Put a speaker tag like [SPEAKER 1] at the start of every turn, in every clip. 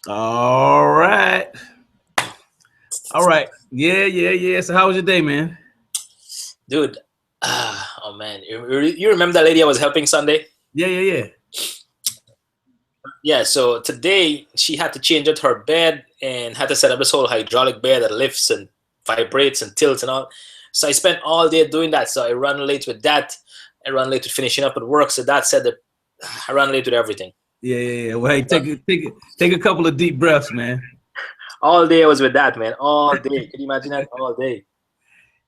[SPEAKER 1] All right. All right. Yeah, yeah, yeah. So how was your day, man?
[SPEAKER 2] Dude. Oh man, you remember that lady I was helping Sunday?
[SPEAKER 1] Yeah, yeah, yeah.
[SPEAKER 2] Yeah. So today she had to change out her bed and had to set up this whole hydraulic bed that lifts and vibrates and tilts and all. So I spent all day doing that. So I ran late with that. I ran late with finishing up at work. So that said that I ran late with everything.
[SPEAKER 1] Yeah, yeah, yeah. Well, hey, take a couple of deep breaths, man.
[SPEAKER 2] All day I was with that, man. All day. Can you imagine that? All day.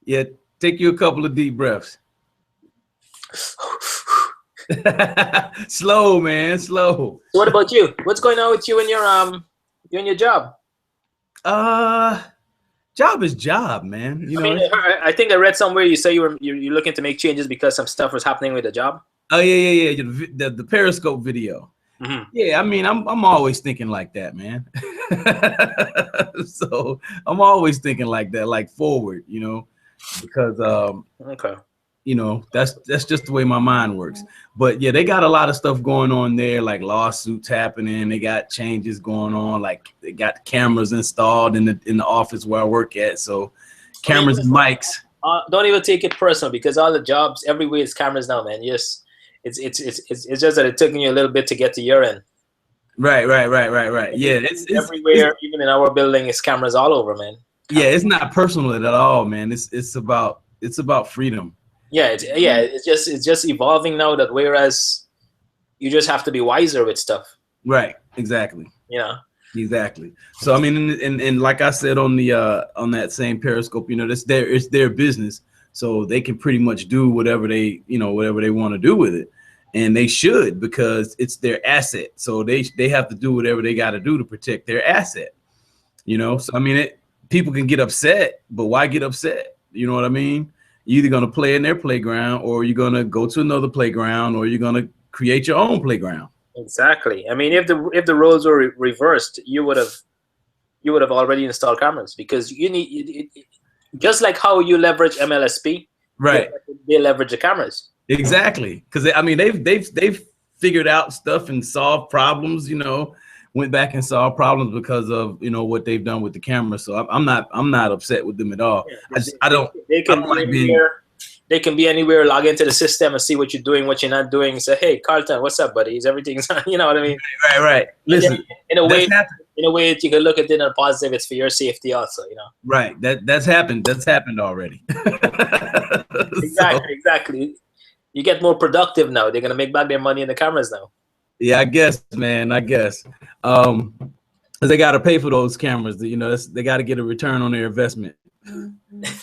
[SPEAKER 1] Yeah, take you a couple of deep breaths. Slow, man, slow.
[SPEAKER 2] So what about you? What's going on with you and your job?
[SPEAKER 1] Uh, Job is job, man.
[SPEAKER 2] I mean, I think I read somewhere you say you're looking to make changes because some stuff was happening with the job.
[SPEAKER 1] Oh yeah, yeah, yeah. The Periscope video.
[SPEAKER 2] Hmm.
[SPEAKER 1] Yeah, I mean, I'm always thinking like that, man. So I'm always thinking like that, like forward, because
[SPEAKER 2] Okay.
[SPEAKER 1] that's just the way my mind works. But yeah, they got a lot of stuff going on there, like lawsuits happening. They got changes going on, like they got cameras installed in the office where I work at. So
[SPEAKER 2] I mean,
[SPEAKER 1] cameras and mics.
[SPEAKER 2] don't even take it personal because all the jobs everywhere is cameras now, man. Yes, it's just that it took you a little bit to get to your end.
[SPEAKER 1] Right, right, right, right, right. Yeah, it's
[SPEAKER 2] Everywhere, even in our building, is cameras all over, man.
[SPEAKER 1] yeah,
[SPEAKER 2] Cameras.
[SPEAKER 1] it's not personal at all, man. It's about freedom.
[SPEAKER 2] It's just evolving now. That whereas you just have to be wiser with stuff,
[SPEAKER 1] Right, exactly.
[SPEAKER 2] you know.
[SPEAKER 1] Exactly. So I mean, and like I said on that same Periscope, it's their business, so they can pretty much do whatever they want to do with it, and they should because it's their asset. So they have to do whatever they got to do to protect their asset. So I mean, people can get upset, but why get upset? You know what I mean? You're either gonna play in their playground, or you're gonna go to another playground, or you're gonna create your own playground.
[SPEAKER 2] Exactly. I mean, if the roles were reversed, you would have already installed cameras because you need just like how you leverage MLSP,
[SPEAKER 1] Right.
[SPEAKER 2] they leverage the cameras.
[SPEAKER 1] Exactly, because I mean they've figured out stuff and solved problems. Went back and solved problems because of what they've done with the camera. So I'm not upset with them at all.
[SPEAKER 2] Yeah,
[SPEAKER 1] I just I don't
[SPEAKER 2] they
[SPEAKER 1] I
[SPEAKER 2] can
[SPEAKER 1] don't
[SPEAKER 2] be
[SPEAKER 1] like being
[SPEAKER 2] anywhere. They can be anywhere. Log into the system and see what you're doing, what you're not doing. Say, hey, Carlton, what's up, buddy? Is everything's you know what I mean?
[SPEAKER 1] right.
[SPEAKER 2] And then
[SPEAKER 1] Listen,
[SPEAKER 2] in a way,
[SPEAKER 1] that's happened.
[SPEAKER 2] you can look at it in a positive. It's for your safety also.
[SPEAKER 1] Right, that's happened. That's happened already. So
[SPEAKER 2] Exactly, exactly. You get more productive now. They're gonna make back their money in the cameras now.
[SPEAKER 1] yeah, I guess, man. I guess. Um, 'Cause they got to pay for those cameras. They got to get a return on their investment.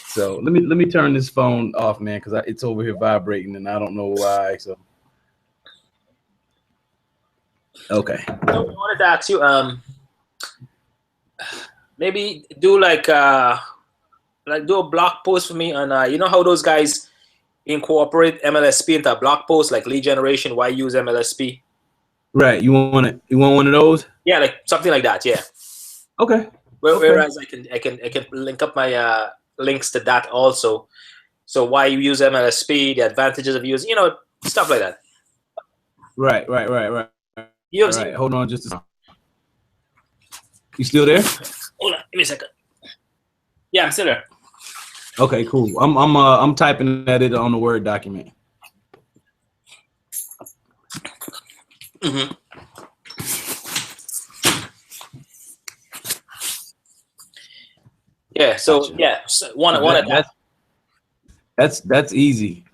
[SPEAKER 1] So let me turn this phone off, man, because it's over here vibrating and I don't know why. So okay.
[SPEAKER 2] So I wanted to ask you, maybe do do a blog post for me on, you know how those guys incorporate MLSP into a blog post like lead generation. Why use MLSP?
[SPEAKER 1] Right. You want one of those?
[SPEAKER 2] Yeah, like something like that. Yeah.
[SPEAKER 1] Okay. Okay.
[SPEAKER 2] Whereas I can link up my links to that also. So why you use MLSP, the advantages of using, stuff like that.
[SPEAKER 1] Right. Right. Right. Right.
[SPEAKER 2] You
[SPEAKER 1] All
[SPEAKER 2] have seen?
[SPEAKER 1] right. Hold on just a second. You still there?
[SPEAKER 2] Hold on, give me a second. Yeah, I'm still there.
[SPEAKER 1] Okay, cool. I'm typing at it on the Word document.
[SPEAKER 2] Hmm. Yeah. So
[SPEAKER 1] Gotcha.
[SPEAKER 2] yeah, so one at that.
[SPEAKER 1] That's easy.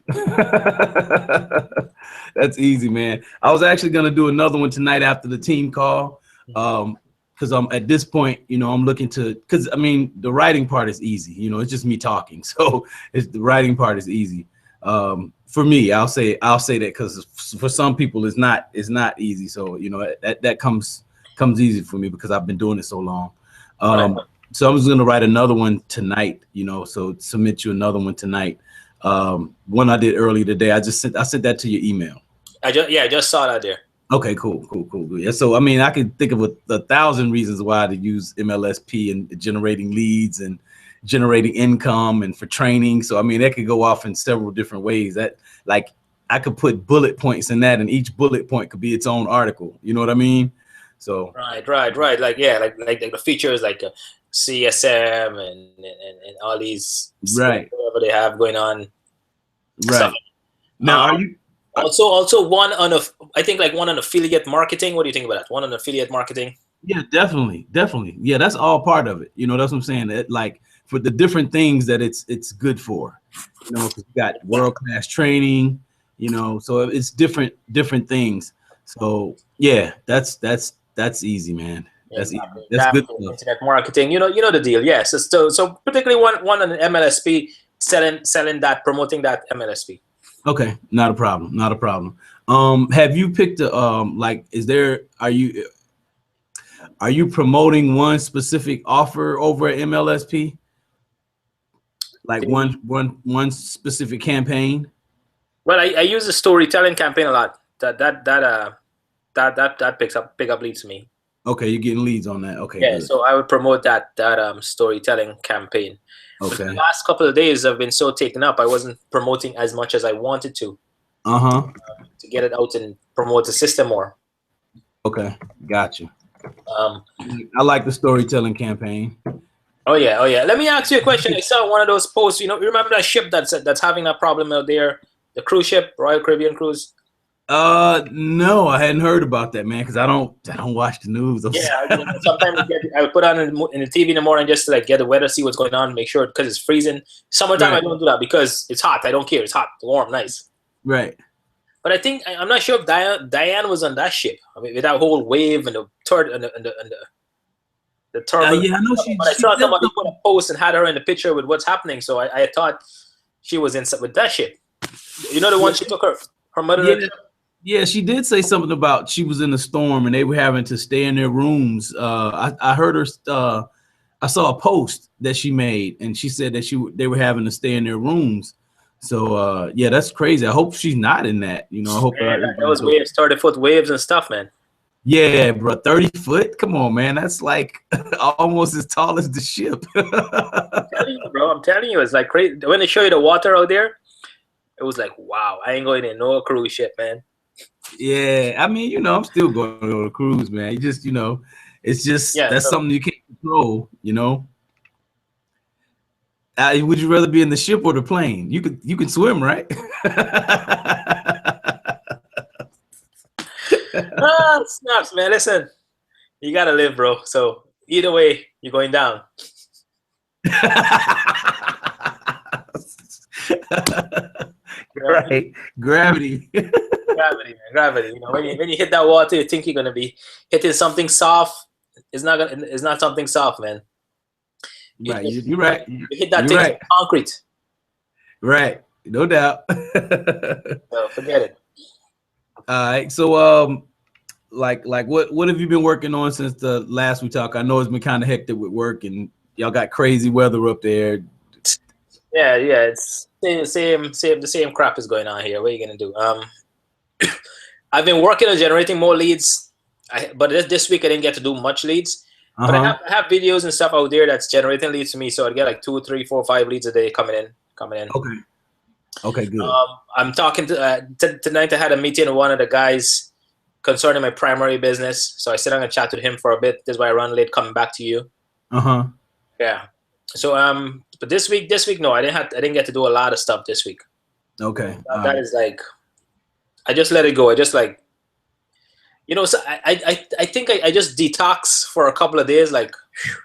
[SPEAKER 1] That's easy, man. I was actually gonna do another one tonight after the team call. Because I'm at this point, I'm looking to, because I mean the writing part is easy. It's just me talking, so the writing part is easy. For me, I'll say that because for some people it's not easy. So that comes easy for me because I've been doing it so long.
[SPEAKER 2] Right.
[SPEAKER 1] So I'm just gonna write another one tonight. So submit you another one tonight. One I did earlier today. I sent that to your email.
[SPEAKER 2] I just saw that there.
[SPEAKER 1] Okay, cool. Yeah, so I mean, I could think of a thousand reasons why to use MLSP and generating leads and generating income and for training. So I mean, that could go off in several different ways. That like I could put bullet points in that, and each bullet point could be its own article. You know what I mean? So
[SPEAKER 2] right. Like yeah, like the features like CSM and all these
[SPEAKER 1] right,
[SPEAKER 2] whatever they have going on stuff.
[SPEAKER 1] right. Now,
[SPEAKER 2] Um,
[SPEAKER 1] are you?
[SPEAKER 2] also one on I think like one on affiliate marketing. What do you think about that? One on affiliate marketing.
[SPEAKER 1] Yeah, definitely, definitely. Yeah, that's all part of it. You know, that's what I'm saying. That like for the different things that it's good for. You know, 'cause you got world class training. You know, so it's different things. So yeah, that's easy, man. That's easy.
[SPEAKER 2] Exactly.
[SPEAKER 1] That's good
[SPEAKER 2] Exactly.
[SPEAKER 1] stuff.
[SPEAKER 2] Internet marketing. You know the deal. Yes. So particularly one on the MLSP selling that promoting that MLSP.
[SPEAKER 1] Okay, not a problem. Not a problem. Have you picked a like? Is there? Are you promoting one specific offer over at MLSP? Like one specific campaign?
[SPEAKER 2] Well, I use the storytelling campaign a lot. That pick up leads to me.
[SPEAKER 1] Okay, you're getting leads on that. Okay,
[SPEAKER 2] Yeah,
[SPEAKER 1] good.
[SPEAKER 2] so I would promote that storytelling campaign. But the
[SPEAKER 1] Okay.
[SPEAKER 2] last couple of days have been so taken up, I wasn't promoting as much as I wanted
[SPEAKER 1] Uh-huh.
[SPEAKER 2] to get it out and promote the system more.
[SPEAKER 1] Okay, gotcha.
[SPEAKER 2] Um,
[SPEAKER 1] I like the storytelling campaign.
[SPEAKER 2] oh yeah. Let me ask you a question. I saw one of those posts. You remember that ship that's having that problem out there, the cruise ship, Royal Caribbean cruise.
[SPEAKER 1] No, I hadn't heard about that, man, because I don't watch the news.
[SPEAKER 2] Yeah, sometimes I would put on in the TV in the morning just to like get the weather, see what's going on, make sure because it's freezing. Summertime, I
[SPEAKER 1] Right,
[SPEAKER 2] don't do that because it's hot. I don't care. It's hot, warm, nice.
[SPEAKER 1] right.
[SPEAKER 2] But I think I'm not sure if Diane was on that ship. I mean, with that whole wave and the third and the turbulence.
[SPEAKER 1] Yeah, I know
[SPEAKER 2] But I
[SPEAKER 1] she
[SPEAKER 2] saw
[SPEAKER 1] said
[SPEAKER 2] somebody put a
[SPEAKER 1] something.
[SPEAKER 2] post and had her in the picture with what's happening. So I thought she was in with that ship. You know the one she took her mother.
[SPEAKER 1] Yeah, yeah, she did say something about she was in a storm and they were having to stay in their rooms. I heard her. I saw a post that she made, and she said that they were having to stay in their rooms. So yeah, that's crazy. I hope she's not in that. You know, I hope
[SPEAKER 2] Man,
[SPEAKER 1] everybody's
[SPEAKER 2] those
[SPEAKER 1] okay.
[SPEAKER 2] waves, 30-foot waves and stuff, man.
[SPEAKER 1] Yeah, bro, 30 foot. Come on, man. That's like almost as tall as the ship.
[SPEAKER 2] I'm telling you, bro. I'm telling you, it's like crazy. When they show you the water out there, it was like, wow, I ain't going in no cruise ship, man.
[SPEAKER 1] Yeah, I mean, you know, I'm still going on a cruise, man. You just, you know, it's just
[SPEAKER 2] Yeah,
[SPEAKER 1] that's
[SPEAKER 2] so
[SPEAKER 1] something you can't control. You know, would you rather be in the ship or the plane? You can swim, right?
[SPEAKER 2] snaps, man. Listen, you gotta live, bro. So either way, you're going down.
[SPEAKER 1] Right, gravity.
[SPEAKER 2] Gravity, man. Gravity. When you hit that water, you think you're gonna be hitting something soft. It's not gonna. It's not something soft, man. You,
[SPEAKER 1] Right,
[SPEAKER 2] hit,
[SPEAKER 1] you're right.
[SPEAKER 2] you hit that
[SPEAKER 1] You're
[SPEAKER 2] thing
[SPEAKER 1] right.
[SPEAKER 2] to concrete.
[SPEAKER 1] Right, no doubt.
[SPEAKER 2] So forget it.
[SPEAKER 1] All right, so like what have you been working on since the last we talked? I know it's been kind of hectic with work, and y'all got crazy weather up there.
[SPEAKER 2] Yeah. It's the same crap is going on here. What are you gonna do? I've been working on generating more leads, but this week I didn't get to do much leads. But
[SPEAKER 1] Uh-huh.
[SPEAKER 2] I have videos and stuff out there that's generating leads to me, so I get like 2, 3, 4, 5 leads a day coming in.
[SPEAKER 1] Okay. Okay, good.
[SPEAKER 2] I'm talking tonight. I had a meeting with one of the guys concerning my primary business, so I sit down and chat with him for a bit. This is why I run late coming back to you.
[SPEAKER 1] Uh-huh.
[SPEAKER 2] Yeah. So but this week, no, I didn't get to do a lot of stuff this week.
[SPEAKER 1] Okay.
[SPEAKER 2] That is like, I just let it go. I just like, so I think I just detox for a couple of days, like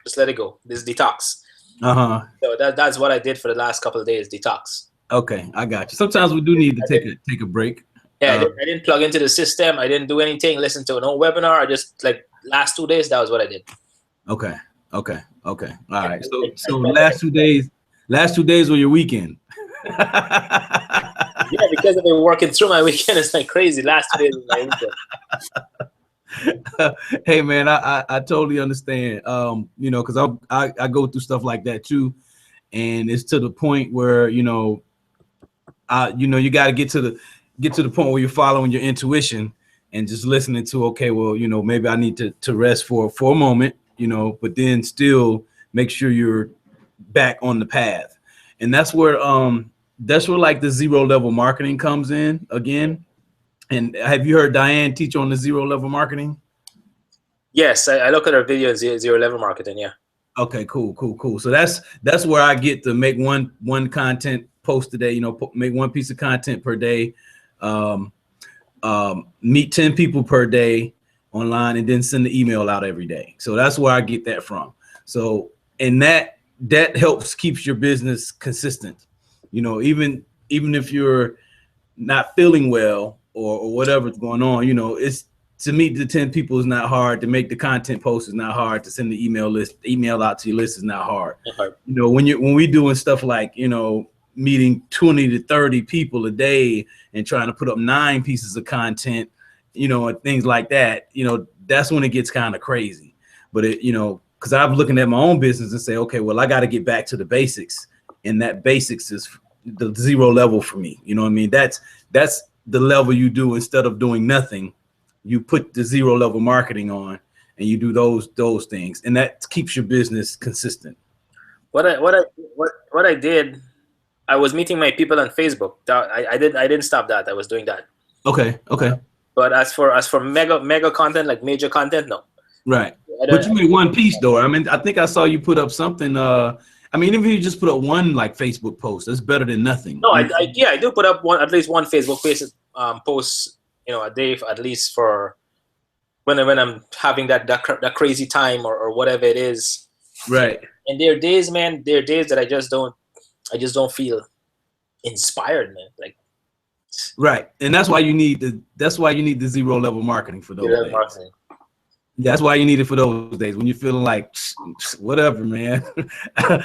[SPEAKER 2] just let it go. This detox.
[SPEAKER 1] Uh-huh.
[SPEAKER 2] So that's what I did for the last couple of days, detox.
[SPEAKER 1] Okay, I got you. Sometimes we do need to take a break.
[SPEAKER 2] Yeah, I didn't plug into the system. I didn't do anything. Listen to no webinar. I just like last 2 days. That was what I did.
[SPEAKER 1] Okay. All right. So last 2 days were your weekend.
[SPEAKER 2] Yeah, because I've been working through my weekend. It's like crazy. Last 2 days was my weekend.
[SPEAKER 1] Hey man, I totally understand. Because I go through stuff like that too, and it's to the point where you got to get to the point where you're following your intuition and just listening to, okay, well, maybe I need to rest for a moment, but then still make sure you're back on the path. And that's where like the zero level marketing comes in again. And have you heard Diane teach on the zero level marketing?
[SPEAKER 2] Yes, I look at her video in zero level marketing. Yeah.
[SPEAKER 1] Okay, cool. So that's where I get to make one content post a day. You know, make one piece of content per day. Um, meet 10 people per day online, and then send the email out every day. So that's where I get that from. So, and that helps keeps your business consistent. You know, even if you're not feeling well or whatever's going on, you know, it's to meet the 10 people is not hard. To make the content post is not hard. To send the email out to your list is not hard.
[SPEAKER 2] Okay.
[SPEAKER 1] You know, when we doing stuff like, you know, meeting 20 to 30 people a day and trying to put up 9 pieces of content, you know, and things like that, you know, that's when it gets kind of crazy. But it, you know, because I'm looking at my own business and say, okay, well, I got to get back to the basics, and that basics is the 0 level for me. You know what I mean? That's the level you do instead of doing nothing. You put the 0 level marketing on, and you do those things, and that keeps your business consistent.
[SPEAKER 2] What I did, I was meeting my people on Facebook. I didn't stop that. I was doing that.
[SPEAKER 1] Okay.
[SPEAKER 2] But as for mega content, like major content, no.
[SPEAKER 1] Right. But you made one piece though. I mean, I think I saw you put up something. I mean, even if you just put up one like Facebook post, that's better than nothing.
[SPEAKER 2] No, I do put up at least one Facebook post, you know, a day at least for when I'm having that crazy time or whatever it is.
[SPEAKER 1] Right.
[SPEAKER 2] And there are days, man. There are days that I just don't feel inspired, man. Like.
[SPEAKER 1] Right, and that's why you need the 0 level marketing for those days.
[SPEAKER 2] Marketing.
[SPEAKER 1] That's why you need it for those days when you're feeling like whatever, man.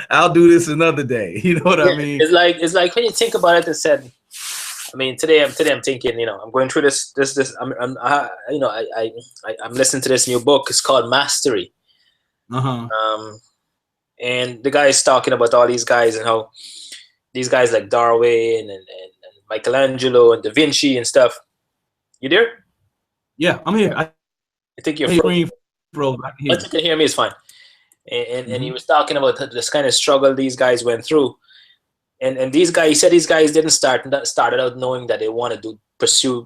[SPEAKER 1] I'll do this another day. You know what I mean?
[SPEAKER 2] It's like when you think about it and said, I mean, today I'm thinking, you know, I'm going through this. I'm listening to this new book. It's called Mastery. And the guy is talking about all these guys and how these guys like Darwin and Michelangelo and Da Vinci and stuff. You there?
[SPEAKER 1] Yeah, I'm here. I
[SPEAKER 2] think you're
[SPEAKER 1] froze.
[SPEAKER 2] But you can hear me, it's fine. And he was talking about this kind of struggle these guys went through. And these guys, he said these guys didn't started out knowing that they wanted to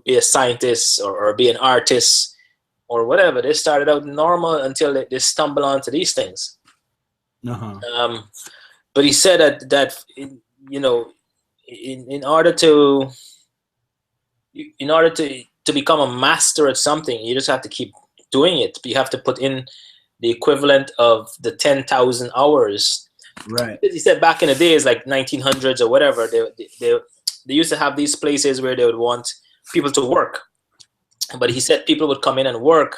[SPEAKER 2] be a scientist or be an artist or whatever. They started out normal until they stumble onto these things. But he said that you know, in order to become a master at something, you just have to keep doing it. You have to put in the equivalent of the 10,000 hours.
[SPEAKER 1] Right.
[SPEAKER 2] He said back in the days, like 1900s or whatever, they used to have these places where they would want people to work. But he said people would come in and work,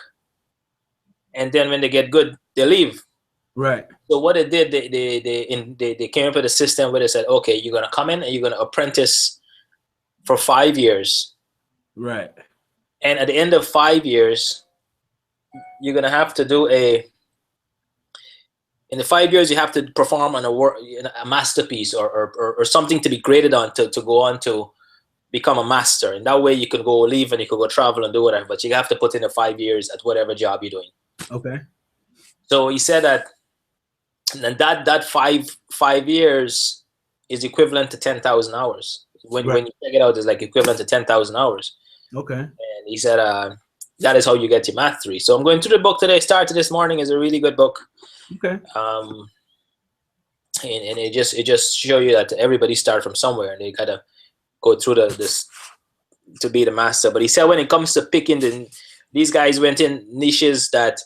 [SPEAKER 2] and then when they get good, they leave.
[SPEAKER 1] Right.
[SPEAKER 2] So what they did, they came up with a system where they said, okay, you're gonna come in and you're gonna apprentice for 5 years.
[SPEAKER 1] Right.
[SPEAKER 2] And at the end of 5 years, you're gonna have to do in the 5 years you have to perform on a masterpiece or something to be graded on to go on to become a master. And that way you can go leave and you can go travel and do whatever. But you have to put in the 5 years at whatever job you're doing.
[SPEAKER 1] Okay.
[SPEAKER 2] So he said that. And that 5 years is equivalent to 10,000 hours. When you check it out, it's like equivalent to 10,000 hours.
[SPEAKER 1] Okay.
[SPEAKER 2] And he said that is how you get your mastery. So I'm going through the book today. Started this morning. Is a really good book.
[SPEAKER 1] Okay.
[SPEAKER 2] And it just show you that everybody started from somewhere and they gotta go through this to be the master. But he said when it comes to picking these guys went in niches that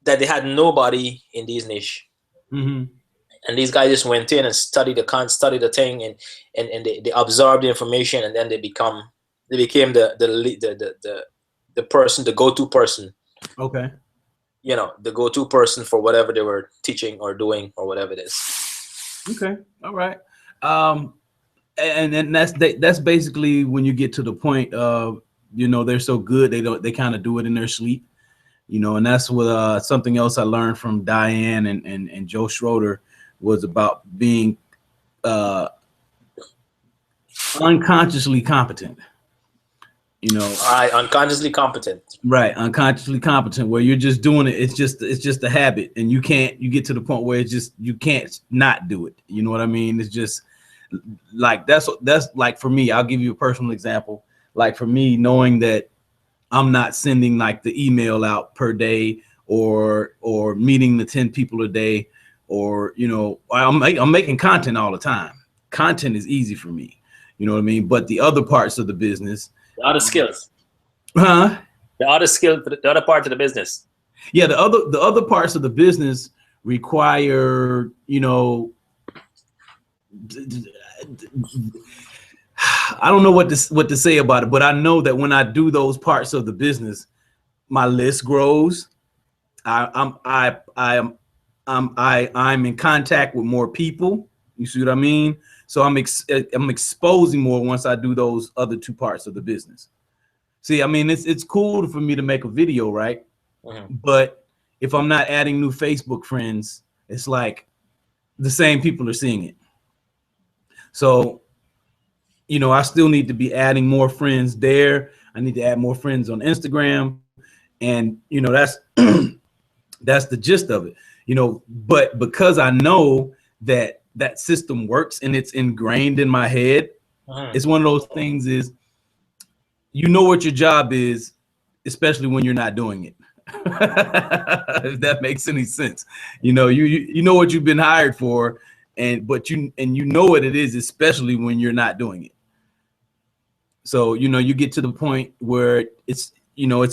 [SPEAKER 2] they had nobody in these niche.
[SPEAKER 1] Mm-hmm.
[SPEAKER 2] And these guys just went in and studied the thing and they absorbed the information, and then they became the person, the go-to person.
[SPEAKER 1] Okay.
[SPEAKER 2] You know, the go-to person for whatever they were teaching or doing or whatever it is.
[SPEAKER 1] Okay. All right. And then that's basically when you get to the point of, you know, they're so good they kind of do it in their sleep. You know, and that's what something else I learned from Diane and Joe Schroeder was about being unconsciously competent. You know,
[SPEAKER 2] unconsciously competent.
[SPEAKER 1] Right, unconsciously competent, where you're just doing it. It's just a habit, and you get to the point where you can't not do it. You know what I mean? It's just like that's like for me. I'll give you a personal example. Like for me, knowing that I'm not sending like the email out per day, or meeting the 10 people a day, or I'm making content all the time. Content is easy for me, you know what I mean? But the other parts of the business,
[SPEAKER 2] The other skills,
[SPEAKER 1] huh?
[SPEAKER 2] the other skill, the other part of the business.
[SPEAKER 1] Yeah, the other parts of the business require, I don't know what to say about it, but I know that when I do those parts of the business, my list grows. I'm in contact with more people. You see what I mean? So I'm exposing more once I do those other two parts of the business. See, I mean, it's cool for me to make a video, right?
[SPEAKER 2] Mm-hmm.
[SPEAKER 1] But if I'm not adding new Facebook friends, it's like the same people are seeing it. So, I still need to be adding more friends there. I need to add more friends on Instagram. And, that's that's the gist of it. But because I know that that system works and it's ingrained in my head,
[SPEAKER 2] Mm-hmm.
[SPEAKER 1] it's one of those things is, what your job is, especially when you're not doing it. If that makes any sense. You know what you've been hired for, but you know what it is, especially when you're not doing it. So, you get to the point where it's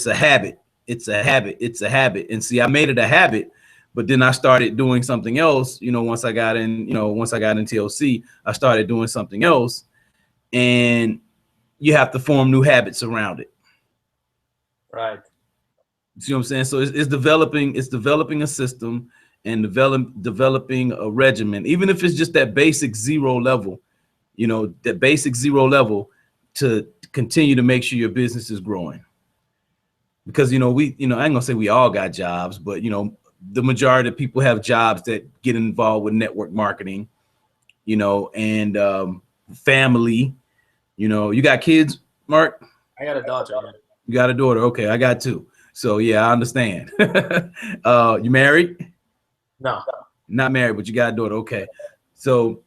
[SPEAKER 1] a habit. It's a habit. It's a habit. And see, I made it a habit, but then I started doing something else. Once I got in TLC, I started doing something else, and you have to form new habits around it.
[SPEAKER 2] Right.
[SPEAKER 1] See what I'm saying? So it's developing a system, and developing a regimen, even if it's just that basic zero level, that basic zero level, to continue to make sure your business is growing. Because I ain't gonna say we all got jobs, but the majority of people have jobs that get involved with network marketing, and family. You got kids, Mark?
[SPEAKER 2] I got a daughter.
[SPEAKER 1] You got a daughter? Okay, I got two. So yeah, I understand. You married?
[SPEAKER 2] No.
[SPEAKER 1] Not married, but you got a daughter. Okay. So,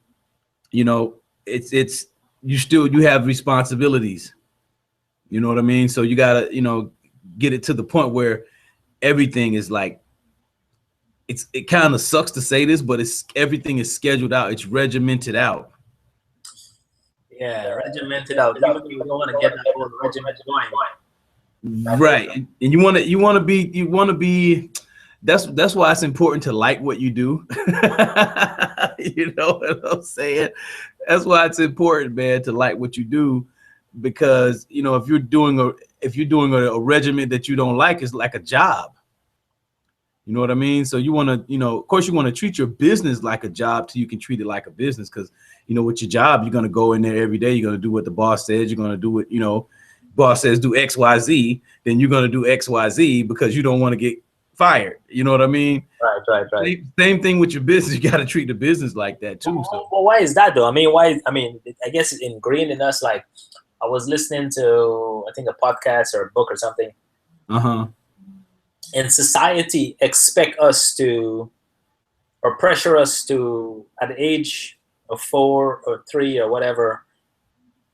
[SPEAKER 1] it's you have responsibilities. You know what I mean? So you gotta, get it to the point where everything is like, it kind of sucks to say this, but everything is scheduled out. It's regimented out.
[SPEAKER 2] Yeah, regimented out. Even if you don't want to get that whole regiment going.
[SPEAKER 1] Right. And you want to be that's why it's important to like what you do. You know what I'm saying? That's why it's important, man, to like what you do, because if you're doing a regimen that you don't like, it's like a job. You know what I mean? So you want to, of course, you want to treat your business like a job till you can treat it like a business. Because, with your job, you're going to go in there every day. You're going to do what the boss says. You're going to do what, boss says do X, Y, Z. Then you're going to do X, Y, Z because you don't want to get fired. You know what I mean?
[SPEAKER 2] Right.
[SPEAKER 1] Same thing with your business. You got to treat the business like that too. So.
[SPEAKER 2] Well, why is that though? I guess it's ingrained in us. Like, I was listening to, I think, a podcast or a book or something.
[SPEAKER 1] Uh-huh.
[SPEAKER 2] And society expect us to, or pressure us to, at the age of 4 or 3 or whatever,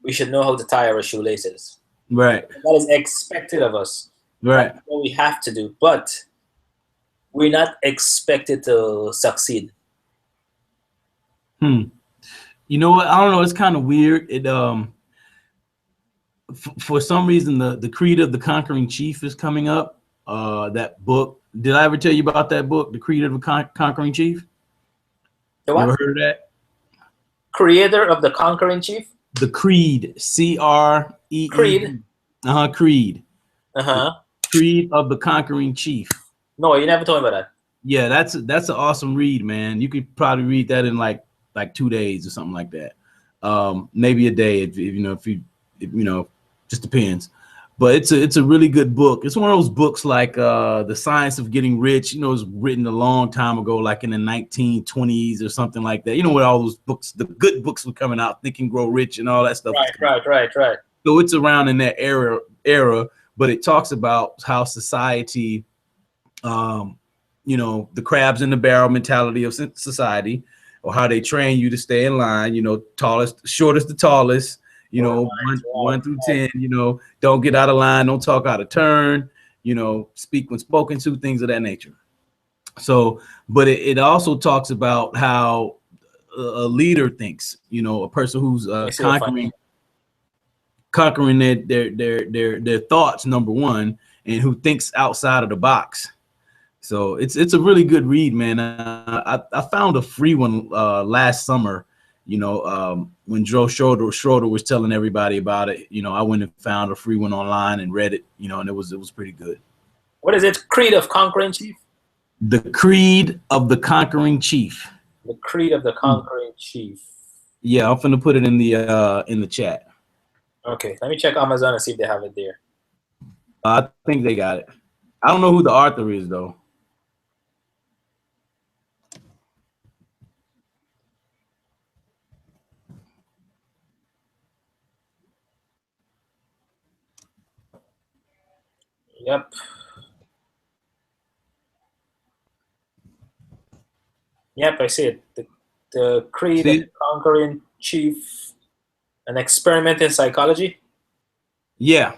[SPEAKER 2] we should know how to tie our shoelaces.
[SPEAKER 1] Right.
[SPEAKER 2] That is expected of us.
[SPEAKER 1] Right.
[SPEAKER 2] That's what we have to do. But we're not expected to succeed.
[SPEAKER 1] You know what? I don't know. It's kind of weird. It for some reason the Creed of the Conquering Chief is coming up. That book. Did I ever tell you about that book, The Creed of the Conquering Chief?
[SPEAKER 2] The what?
[SPEAKER 1] You ever heard of that?
[SPEAKER 2] Creator of the Conquering Chief?
[SPEAKER 1] The Creed. C-R-E-E.
[SPEAKER 2] Creed.
[SPEAKER 1] Creed.
[SPEAKER 2] Uh-huh.
[SPEAKER 1] Creed of the Conquering Chief.
[SPEAKER 2] No, you never told me about that.
[SPEAKER 1] Yeah, that's an awesome read, man. You could probably read that in like 2 days or something like that. Maybe a day, if just depends. But it's a really good book. It's one of those books like The Science of Getting Rich. It was written a long time ago, like in the 1920s or something like that. When all those books, the good books were coming out, Think and Grow Rich and all that stuff.
[SPEAKER 2] Right.
[SPEAKER 1] So it's around in that era, but it talks about how society, the crabs in the barrel mentality of society, or how they train you to stay in line, shortest the tallest, You know, one through 10. You know, don't get out of line, don't talk out of turn. You know, speak when spoken to, things of that nature. So, but it also talks about how a leader thinks. You know, a person who's
[SPEAKER 2] Let me see if I
[SPEAKER 1] conquering their thoughts, number one, and who thinks outside of the box. So it's a really good read, man. I found a free one last summer. You know, when Joe Schroeder was telling everybody about it. You know, I went and found a free one online and read it. You know, and it was pretty good.
[SPEAKER 2] What is it? Creed of Conquering Chief?
[SPEAKER 1] The Creed of the Conquering Chief.
[SPEAKER 2] The Creed of the Conquering Chief.
[SPEAKER 1] Yeah, I'm finna put it in the chat.
[SPEAKER 2] Okay, let me check Amazon and see if they have it there.
[SPEAKER 1] I think they got it. I don't know who the author is though.
[SPEAKER 2] Yep. Yep, I see it. The Creed of the Conquering Chief, an experiment in psychology.
[SPEAKER 1] Yeah,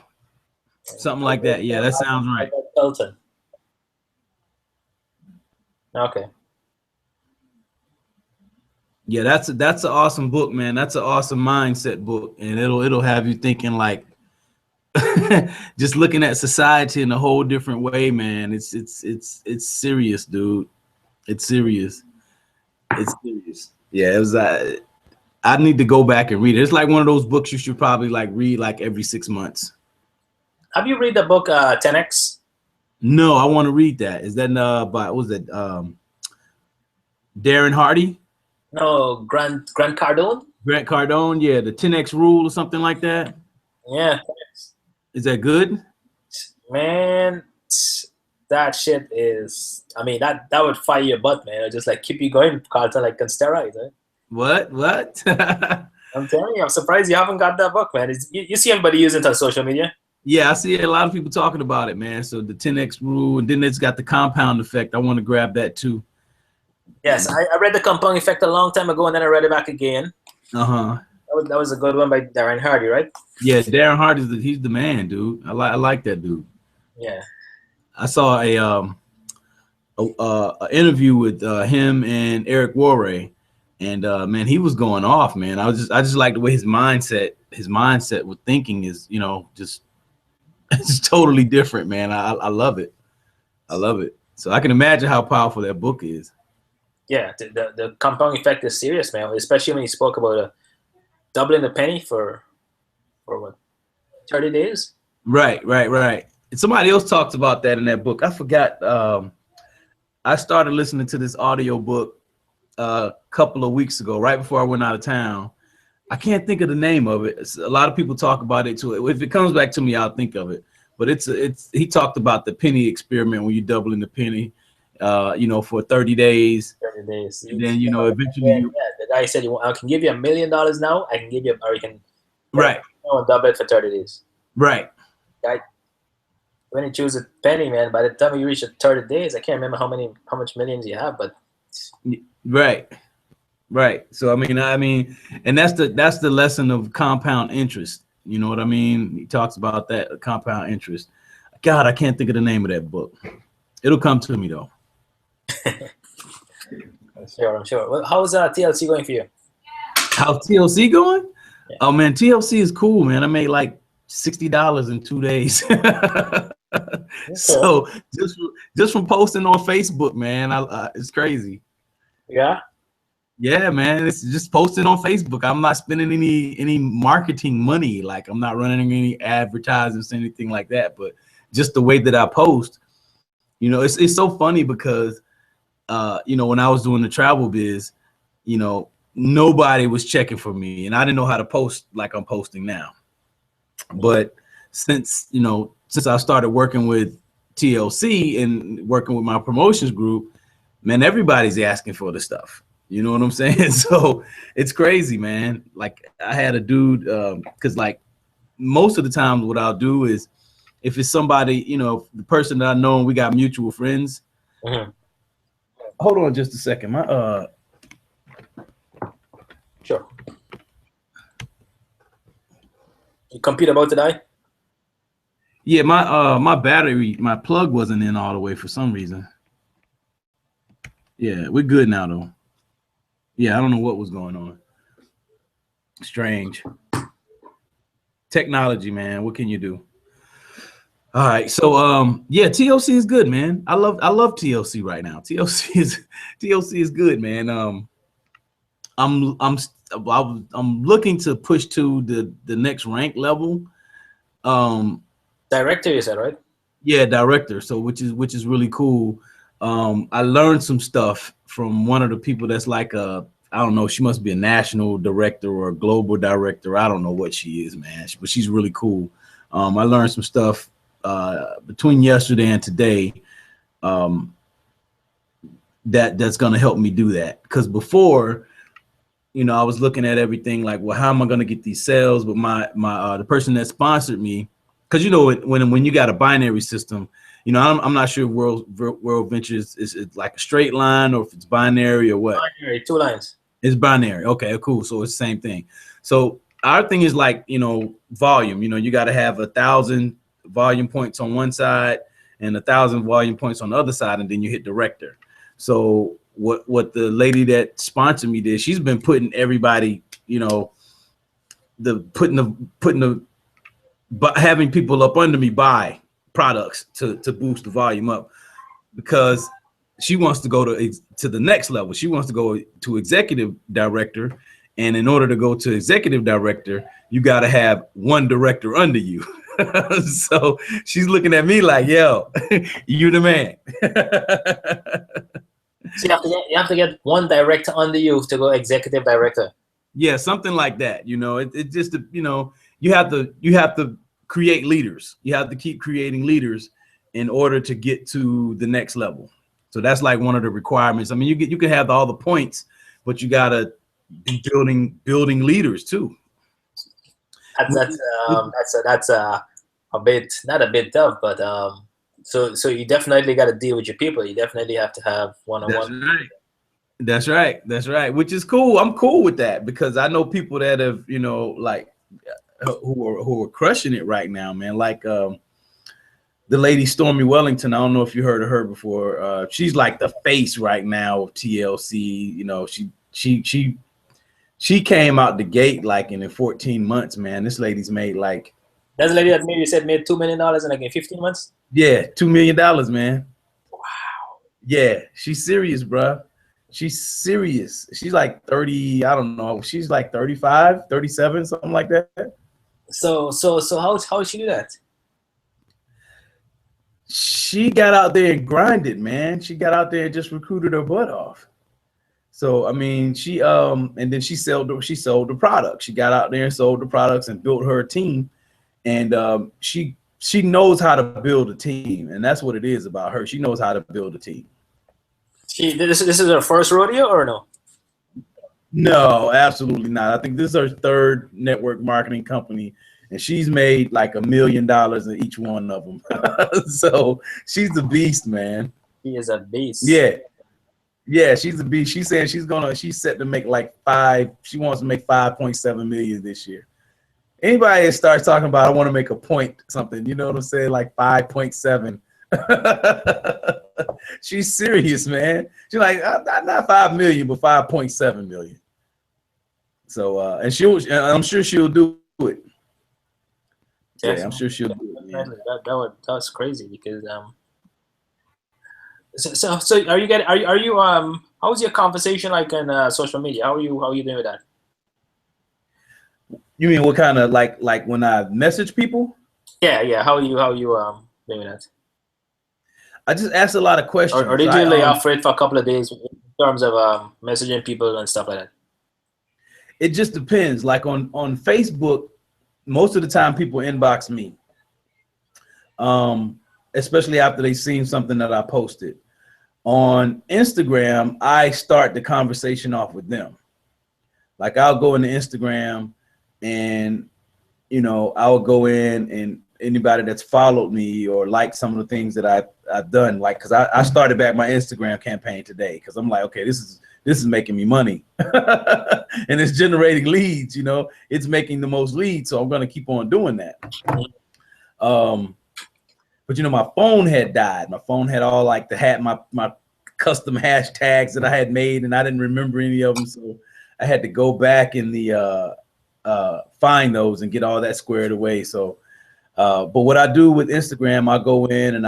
[SPEAKER 1] something like that. Yeah, that sounds right.
[SPEAKER 2] Pelton. Okay.
[SPEAKER 1] Yeah, that's an awesome book, man. That's an awesome mindset book, and it'll have you thinking like just looking at society in a whole different way, man. It's serious, dude. It's serious. It's serious. Yeah, it was. I need to go back and read it. It's like one of those books you should probably like read like every 6 months.
[SPEAKER 2] Have you read the book 10X?
[SPEAKER 1] No, I want to read that. Is that by what was it Darren Hardy?
[SPEAKER 2] No, Grant Cardone.
[SPEAKER 1] Grant Cardone, yeah, the 10X rule or something like that.
[SPEAKER 2] Yeah,
[SPEAKER 1] is that good?
[SPEAKER 2] Man, that shit is. I mean, that would fire your butt, man. It'll just like keep you going, Carlton, like on steroids. Eh?
[SPEAKER 1] What?
[SPEAKER 2] I'm telling you, I'm surprised you haven't got that book, man. You see everybody using it on social media.
[SPEAKER 1] Yeah, I see a lot of people talking about it, man. So the 10X rule, and then it's got the compound effect. I want to grab that too.
[SPEAKER 2] Yes, I read the compound effect a long time ago, and then I read it back again. That was a good one by Darren Hardy, right?
[SPEAKER 1] Yeah, Darren Hardy he's the man, dude. I like that dude.
[SPEAKER 2] Yeah.
[SPEAKER 1] I saw a interview with him and Eric Worre, and man, he was going off, man. I just like the way his mindset with thinking is, you know, just it's totally different, man. I love it. I love it. So I can imagine how powerful that book is.
[SPEAKER 2] Yeah, the compound effect is serious, man. Especially when he spoke about doubling the penny for what, 30 days.
[SPEAKER 1] Right. And somebody else talks about that in that book. I forgot. I started listening to this audio book a couple of weeks ago, right before I went out of town. I can't think of the name of it. A lot of people talk about it too. If it comes back to me, I'll think of it. But he talked about the penny experiment when you're doubling the penny, you know, for 30 days.
[SPEAKER 2] 30 days.
[SPEAKER 1] And then, you know, eventually
[SPEAKER 2] the guy said, I can give you $1 million now. I can give you, or you can double it for 30 days.
[SPEAKER 1] Right.
[SPEAKER 2] Guy, when you choose a penny, man, by the time you reach the 30 days, I can't remember how much millions you have, but
[SPEAKER 1] Right. So I mean, and that's the lesson of compound interest. You know what I mean? He talks about that compound interest. God, I can't think of the name of that book. It'll come to me though.
[SPEAKER 2] I'm sure. Well, how's TLC going for you?
[SPEAKER 1] How's TLC going?
[SPEAKER 2] Yeah.
[SPEAKER 1] Oh man, TLC is cool, man. I made like $60 in 2 days. So just from posting on Facebook, man, it's crazy. Yeah, man, it's just posted on Facebook. I'm not spending any marketing money. Like I'm not running any advertisements, anything like that. But just the way that I post, you know, it's so funny because, you know, when I was doing the travel biz, you know, nobody was checking for me, and I didn't know how to post like I'm posting now. But since I started working with TLC and working with my promotions group, man, everybody's asking for the stuff. You know what I'm saying? So it's crazy, man. Like I had a dude, because like most of the time what I'll do is if it's somebody, you know, the person that I know and we got mutual friends.
[SPEAKER 2] Mm-hmm.
[SPEAKER 1] Hold on just a second.
[SPEAKER 2] Sure. Your computer about to die?
[SPEAKER 1] Yeah, my battery, my plug wasn't in all the way for some reason. Yeah, we're good now though. Yeah, I don't know what was going on. Strange. Technology, man. What can you do? All right. So yeah, TLC is good, man. I love TLC right now. TLC is good, man. I'm I'm I'm looking to push to the next rank level. Um
[SPEAKER 2] Director, you said, right?
[SPEAKER 1] yeah, director. So which is really cool. I learned some stuff from one of the people that's like a, I don't know, she must be a national director or a global director. I don't know what she is, man, but she's really cool. I learned some stuff between yesterday and today, um, that's gonna help me do that. Because before, I was looking at everything like, well, how am I gonna get these sales? But my the person that sponsored me, because when you got a binary system, I'm not sure if World Ventures is like a straight line or if it's binary or what.
[SPEAKER 2] Binary, 2 lines.
[SPEAKER 1] It's binary. Okay, cool. So it's the same thing. So our thing is like, volume. You got to have 1,000 volume points on one side and 1,000 volume points on the other side, and then you hit director. So what the lady that sponsored me did, she's been putting everybody, but having people up under me buy products to boost the volume up, because she wants to go to the next level. She wants to go to executive director, and in order to go to executive director, you got to have one director under you. So she's looking at me like, yo, you the man.
[SPEAKER 2] So you have to get one director under you to go executive director.
[SPEAKER 1] Yeah, something like that. It just, you have to create leaders. You have to keep creating leaders in order to get to the next level. So that's like one of the requirements. I mean, you can have all the points, but you gotta be building leaders too.
[SPEAKER 2] That's a bit, not a bit tough, but so you definitely got to deal with your people. You definitely have to have
[SPEAKER 1] That's
[SPEAKER 2] one-on-one.
[SPEAKER 1] right. That's right. Which is cool. I'm cool with that because I know people that have, like who are crushing it right now, man. Like the lady Stormy Wellington. I don't know if you heard of her before. She's like the face right now of TLC. She came out the gate like in 14 months, man. This lady's made like,
[SPEAKER 2] That's the lady that made $2 million in like in 15 months.
[SPEAKER 1] yeah, $2 million, man.
[SPEAKER 2] Wow.
[SPEAKER 1] Yeah, she's serious, bro. She's serious. She's like 30, I don't know. She's like 35, 37, something like that.
[SPEAKER 2] So how she do that?
[SPEAKER 1] She got out there and grinded, man. She got out there and just recruited her butt off. So I mean, she and then she sold the product. She got out there and sold the products and built her team. And she knows how to build a team, and that's what it is about her. She knows how to build a team.
[SPEAKER 2] This is her first rodeo or no?
[SPEAKER 1] No, absolutely not. I think this is her third network marketing company, and she's made like $1 million in each one of them. So she's a beast, man.
[SPEAKER 2] He is a beast.
[SPEAKER 1] Yeah, she's a beast. She's saying she's set to make like she wants to make 5.7 million this year. Anybody that starts talking about, I want to make a point something, you know what I'm saying? Like 5.7. She's serious, man. She's like, not 5 million, but 5.7 million. So, and I'm sure she'll do it. Yeah, I'm sure she'll do it. Man.
[SPEAKER 2] That's crazy because so are you how's your conversation like on social media? How are you doing with that?
[SPEAKER 1] You mean what kind of like when I message people?
[SPEAKER 2] Yeah. How are you doing that?
[SPEAKER 1] I just ask a lot of questions.
[SPEAKER 2] Or did you lay off for it for a couple of days in terms of messaging people and stuff like that?
[SPEAKER 1] It just depends. Like on Facebook, most of the time people inbox me, especially after they've seen something that I posted. On Instagram, I start the conversation off with them. Like I'll go into Instagram and I'll go in and anybody that's followed me or liked some of the things that I've done, like, because I started back my Instagram campaign today because I'm like, okay, this is making me money and it's generating leads, you know, it's making the most leads, so I'm going to keep on doing that. But you know, my phone had died. My phone had all like my custom hashtags that I had made, and I didn't remember any of them, so I had to go back in the find those and get all that squared away. So but what I do with Instagram, I'll go in and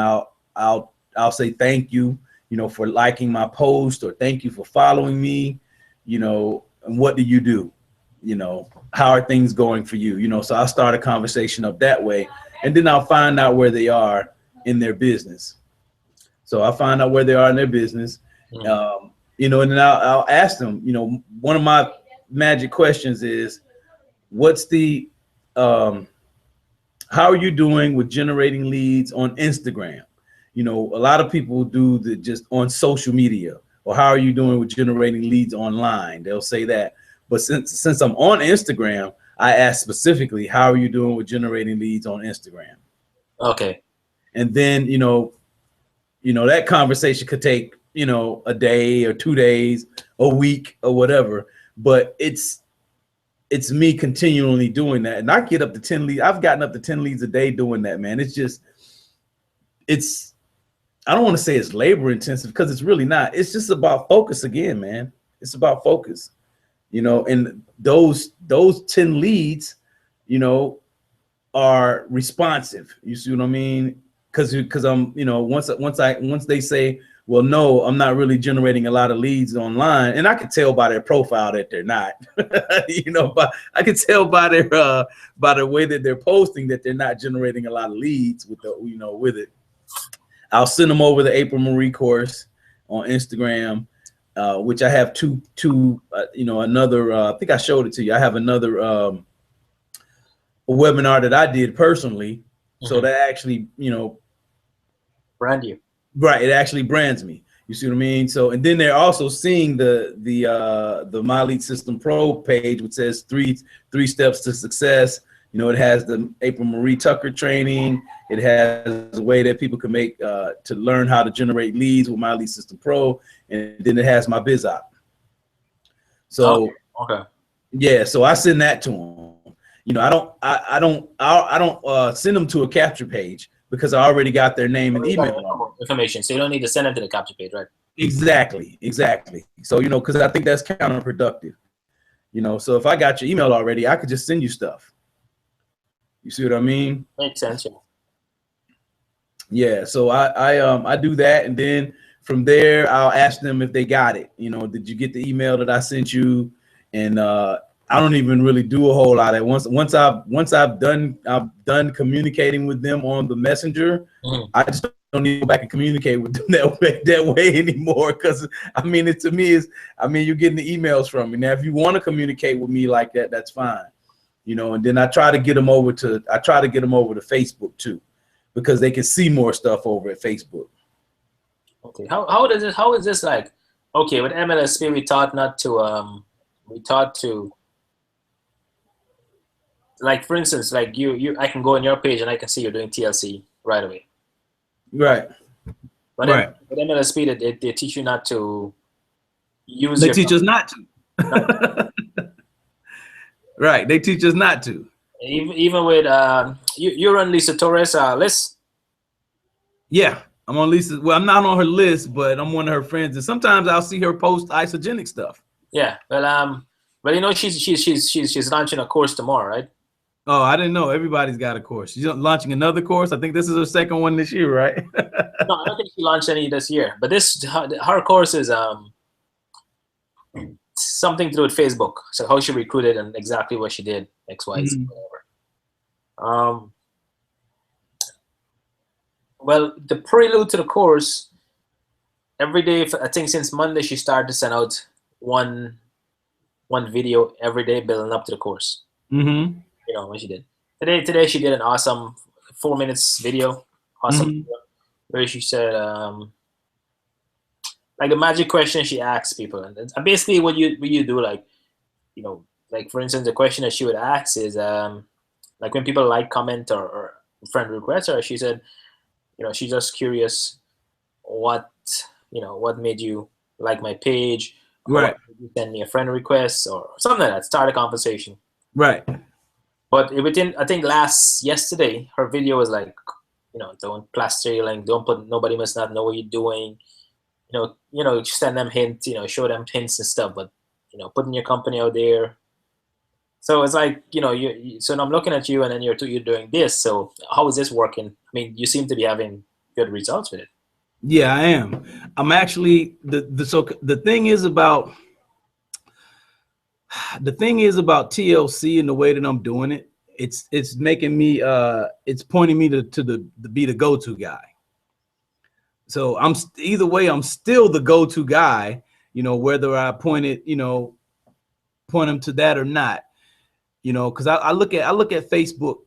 [SPEAKER 1] I'll say thank you, you know, for liking my post, or thank you for following me, you know, and what do you do, you know, how are things going for you, you know. So I'll start a conversation up that way, and then I'll find out where they are in their business. So I'll find out where they are in their business, you know, and then I'll ask them, you know, one of my magic questions is, what's the how are you doing with generating leads on Instagram? You know, a lot of people do the just on social media, or how are you doing with generating leads online? They'll say that. But since I'm on Instagram, I ask specifically, how are you doing with generating leads on Instagram?
[SPEAKER 2] Okay.
[SPEAKER 1] And then, you know, that conversation could take, you know, a day or 2 days, a week or whatever, but it's me continually doing that. And I get up to 10 leads. I've gotten up to 10 leads a day doing that, man. It's just, I don't want to say it's labor intensive, because it's really not. It's just about focus again, man. It's about focus, you know, and those 10 leads, you know, are responsive. You see what I mean? Because I'm, you know, once they say, well, no, I'm not really generating a lot of leads online, and I can tell by their profile that they're not, you know, but I can tell by the way that they're posting that they're not generating a lot of leads with the, you know, with it. I'll send them over the April Marie course on Instagram, which I have two, you know, another, I think I showed it to you. I have another a webinar that I did personally. So that actually, you know,
[SPEAKER 2] brand you.
[SPEAKER 1] Right, it actually brands me. You see what I mean? So, and then they're also seeing the My Lead System Pro page, which says three steps to success. You know, it has the April Marie Tucker training. It has a way that people can make to learn how to generate leads with My Lead System Pro, and then it has my biz op. So,
[SPEAKER 2] okay.
[SPEAKER 1] Yeah, so I send that to them. You know, I don't send them to a capture page, because I already got their name and email
[SPEAKER 2] information, so you don't need to send them to the capture page, right?
[SPEAKER 1] Exactly. So, you know, because I think that's counterproductive. You know, so if I got your email already, I could just send you stuff. You see what I mean?
[SPEAKER 2] Makes sense. Yeah.
[SPEAKER 1] Yeah. So I do that, and then from there I'll ask them if they got it. You know, did you get the email that I sent you? And I don't even really do a whole lot of it. Once I've done communicating with them on the messenger, I just don't need to go back and communicate with them that way anymore. Because I mean, it to me is, I mean, you're getting the emails from me. Now, if you want to communicate with me like that, that's fine. You know, and then I try to get them over to Facebook too, because they can see more stuff over at Facebook.
[SPEAKER 2] Okay. How is this like? Okay, with MLSP we taught to like, for instance, like I can go on your page and I can see you're doing TLC right away.
[SPEAKER 1] Right.
[SPEAKER 2] But then with MLSP, they teach you not to use.
[SPEAKER 1] They teach us not to. Right. They teach us not to.
[SPEAKER 2] Even with you're on Lisa Torres' list.
[SPEAKER 1] Yeah, I'm on Lisa. Well, I'm not on her list, but I'm one of her friends, and sometimes I'll see her post isogenic stuff.
[SPEAKER 2] Yeah. Well, you know, she's launching a course tomorrow, right?
[SPEAKER 1] Oh, I didn't know. Everybody's got a course. She's launching another course. I think this is her second one this year, right?
[SPEAKER 2] No, I don't think she launched any this year. But her course is something to do with Facebook. So how she recruited and exactly what she did, X, Y, Z, whatever. Well, the prelude to the course, every day, I think since Monday, she started to send out one video every day building up to the course. You know what she did. Today she did an awesome 4 minutes video. Awesome video, where she said like the magic question she asks people, and basically what you do, like, like for instance, the question that she would ask is like when people like, comment, or friend request her. She said, she's just curious what what made you like my page, or
[SPEAKER 1] Right.
[SPEAKER 2] what made you send me a friend request or something like that. Start a conversation.
[SPEAKER 1] Right.
[SPEAKER 2] But within, I think yesterday, her video was like, don't plaster your link, don't put, nobody must not know what you're doing. Send them hints, show them hints and stuff, but putting your company out there. So it's like, so I'm looking at you, and then you're doing this. So how is this working? I mean, you seem to be having good results with it.
[SPEAKER 1] Yeah, I am. I'm actually the thing is about TLC and the way that I'm doing it. It's making me it's pointing me to be the go-to guy. So either way, I'm still the go-to guy, whether I point him to that or not, because I look at Facebook,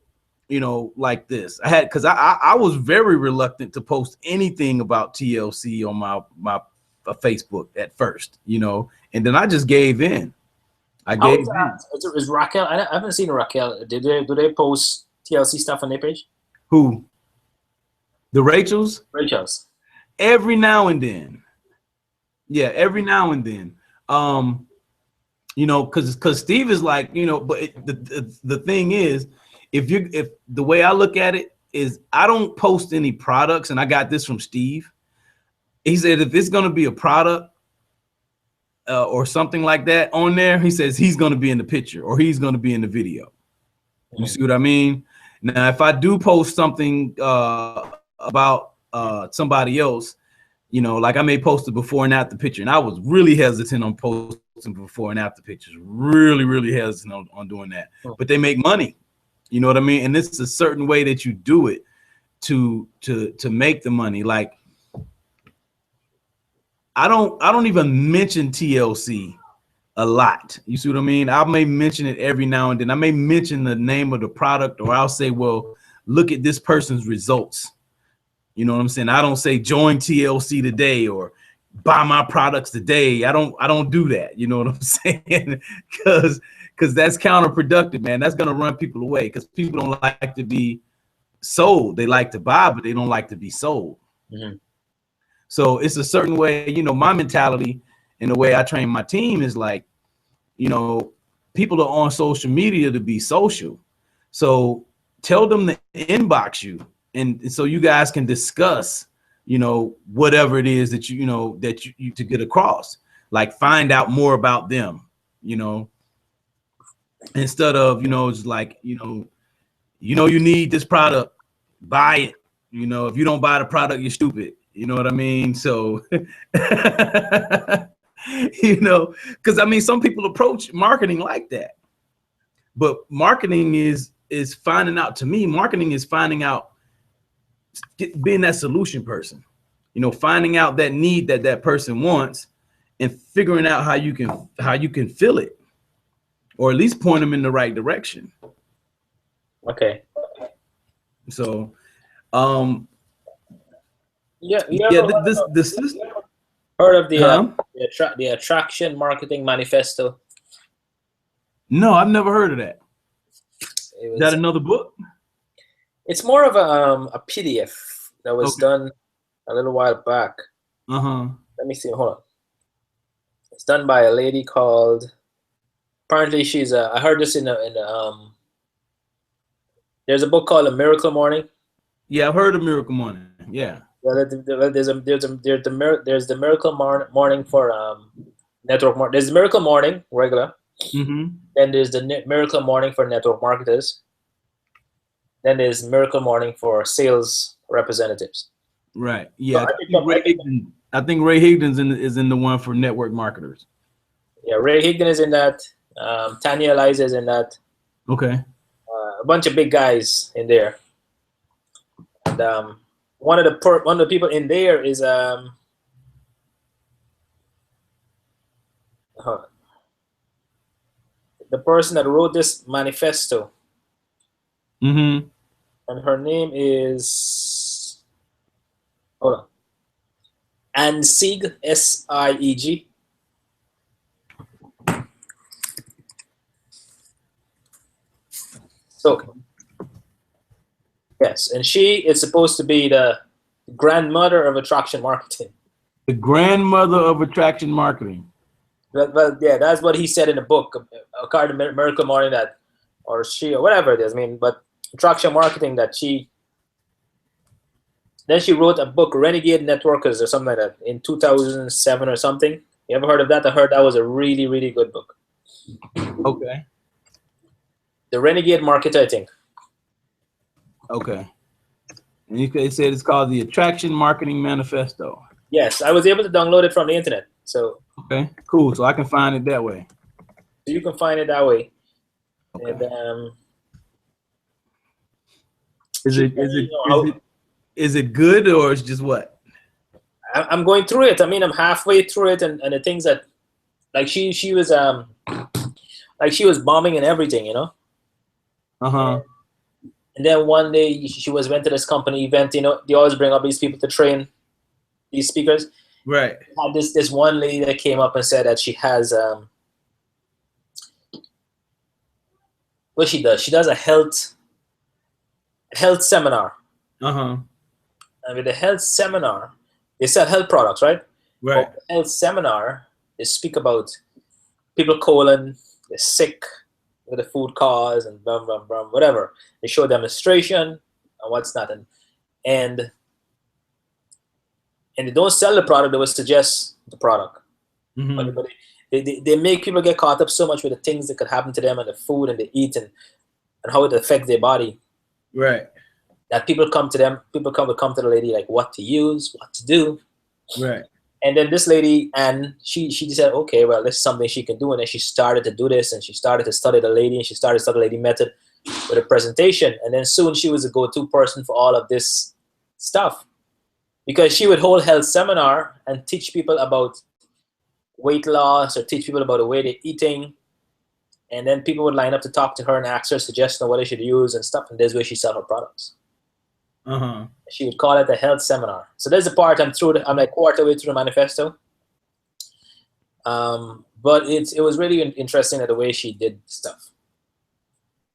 [SPEAKER 1] like this. I was very reluctant to post anything about TLC on my Facebook at first, and then I just gave in. I
[SPEAKER 2] How
[SPEAKER 1] gave
[SPEAKER 2] is
[SPEAKER 1] in.
[SPEAKER 2] that? Is Raquel? I haven't seen Raquel. Do they post TLC stuff on their page?
[SPEAKER 1] Who? The Rachels?
[SPEAKER 2] Rachel's.
[SPEAKER 1] Every now and then. Yeah, every now and then. Because Steve is like, but the thing is, if the way I look at it is, I don't post any products, and I got this from Steve. He said if it's gonna be a product or something like that on there, he says he's gonna be in the picture or he's gonna be in the video. You see what I mean? Now, if I do post something about somebody else, like I may post a before and after picture, and I was really hesitant on posting before and after pictures, really hesitant on doing that. But they make money, you know what I mean? And it's a certain way that you do it to make the money. Like I don't even mention TLC a lot. You see what I mean? I may mention it every now and then. I may mention the name of the product, or I'll say, well, look at this person's results. You know what I'm saying? I don't say join TLC today or buy my products today. I don't do that. You know what I'm saying? Because that's counterproductive, man. That's gonna run people away, because people don't like to be sold. They like to buy, but they don't like to be sold.
[SPEAKER 2] Mm-hmm.
[SPEAKER 1] So it's a certain way, my mentality and the way I train my team is like, people are on social media to be social. So tell them to inbox you, and so you guys can discuss, whatever it is that you to get across, like find out more about them, instead of, it's like, you need this product, buy it. If you don't buy the product, you're stupid. You know what I mean? So, because I mean, some people approach marketing like that, but marketing is finding out. To me, marketing is finding out, being that solution person. Finding out that need that person wants, and figuring out how you can fill it, or at least point them in the right direction.
[SPEAKER 2] Okay.
[SPEAKER 1] So,
[SPEAKER 2] Yeah.
[SPEAKER 1] this system.
[SPEAKER 2] Heard of the
[SPEAKER 1] Huh?
[SPEAKER 2] the attraction marketing manifesto?
[SPEAKER 1] No, I've never heard of that. Is that another book?
[SPEAKER 2] It's more of a PDF that was done a little while back. Let me see. Hold on. It's done by a lady called. Apparently, she's a. I heard this in the. There's a book called A Miracle Morning.
[SPEAKER 1] Yeah, I've heard of Miracle Morning. Yeah.
[SPEAKER 2] Well, there's the Miracle Morning for network. There's the Miracle Morning regular.
[SPEAKER 1] Mm-hmm.
[SPEAKER 2] Then there's the Miracle Morning for network marketers. Then there's Miracle Morning for sales representatives.
[SPEAKER 1] Right. Yeah.
[SPEAKER 2] So
[SPEAKER 1] I think Ray Higdon is in the one for network marketers.
[SPEAKER 2] Yeah, Ray Higdon is in that. Tanya Eliza is in that.
[SPEAKER 1] Okay.
[SPEAKER 2] A bunch of big guys in there. And one of the people in there is the person that wrote this manifesto.
[SPEAKER 1] Mm-hmm.
[SPEAKER 2] And her name is, hold on, Anne Sieg, S-I-E-G. So Yes, and she is supposed to be the grandmother of attraction marketing.
[SPEAKER 1] The grandmother of attraction marketing.
[SPEAKER 2] Well, yeah, that's what he said in the book, according to Miracle Morning, that, or she, or whatever it is. I mean, but attraction marketing, that she, then she wrote a book, Renegade Networkers or something like that, in 2007 or something. You ever heard of that? I heard that was a really, really good book.
[SPEAKER 1] Okay.
[SPEAKER 2] The Renegade Marketer, I think.
[SPEAKER 1] Okay. And you said it's called the Attraction Marketing Manifesto.
[SPEAKER 2] Yes, I was able to download it from the internet, so
[SPEAKER 1] Okay, cool. So I can find it that way.
[SPEAKER 2] you can find it that way.
[SPEAKER 1] Okay.
[SPEAKER 2] And
[SPEAKER 1] Is it is it good, or it's just what?
[SPEAKER 2] I'm going through it. I mean, I'm halfway through it, and the things that, like, she was like, she was bombing and everything, you know.
[SPEAKER 1] Uh-huh.
[SPEAKER 2] And then one day she went to this company event. You know, they always bring up these people to train these speakers.
[SPEAKER 1] Right.
[SPEAKER 2] Had this one lady that came up and said that she has what she does. She does a health seminar.
[SPEAKER 1] Uh-huh.
[SPEAKER 2] And with the health seminar, they sell health products, right?
[SPEAKER 1] Right.
[SPEAKER 2] But the health seminar, they speak about people colon, they're sick, with the food cause, and blah, blah, blah, whatever. They show a demonstration and what's not. And they don't sell the product, they will suggest the product.
[SPEAKER 1] Mm-hmm.
[SPEAKER 2] But they make people get caught up so much with the things that could happen to them and the food and they eat and how it affects their body.
[SPEAKER 1] Right.
[SPEAKER 2] That people come to the lady, like, what to use, what to do.
[SPEAKER 1] Right.
[SPEAKER 2] And then this lady, and she said, okay, well, this is something she can do. And then she started to do this, and she started to study the lady, and she started to study the lady method with a presentation. And then soon she was a go-to person for all of this stuff, because she would hold health seminar and teach people about weight loss or teach people about the way they're eating. And then people would line up to talk to her and ask her suggestions on what they should use and stuff. And this way she sell her products.
[SPEAKER 1] Uh-huh.
[SPEAKER 2] She would call it the health seminar. So there's the part I'm like quarter way through the manifesto. But it was really interesting the way she did stuff.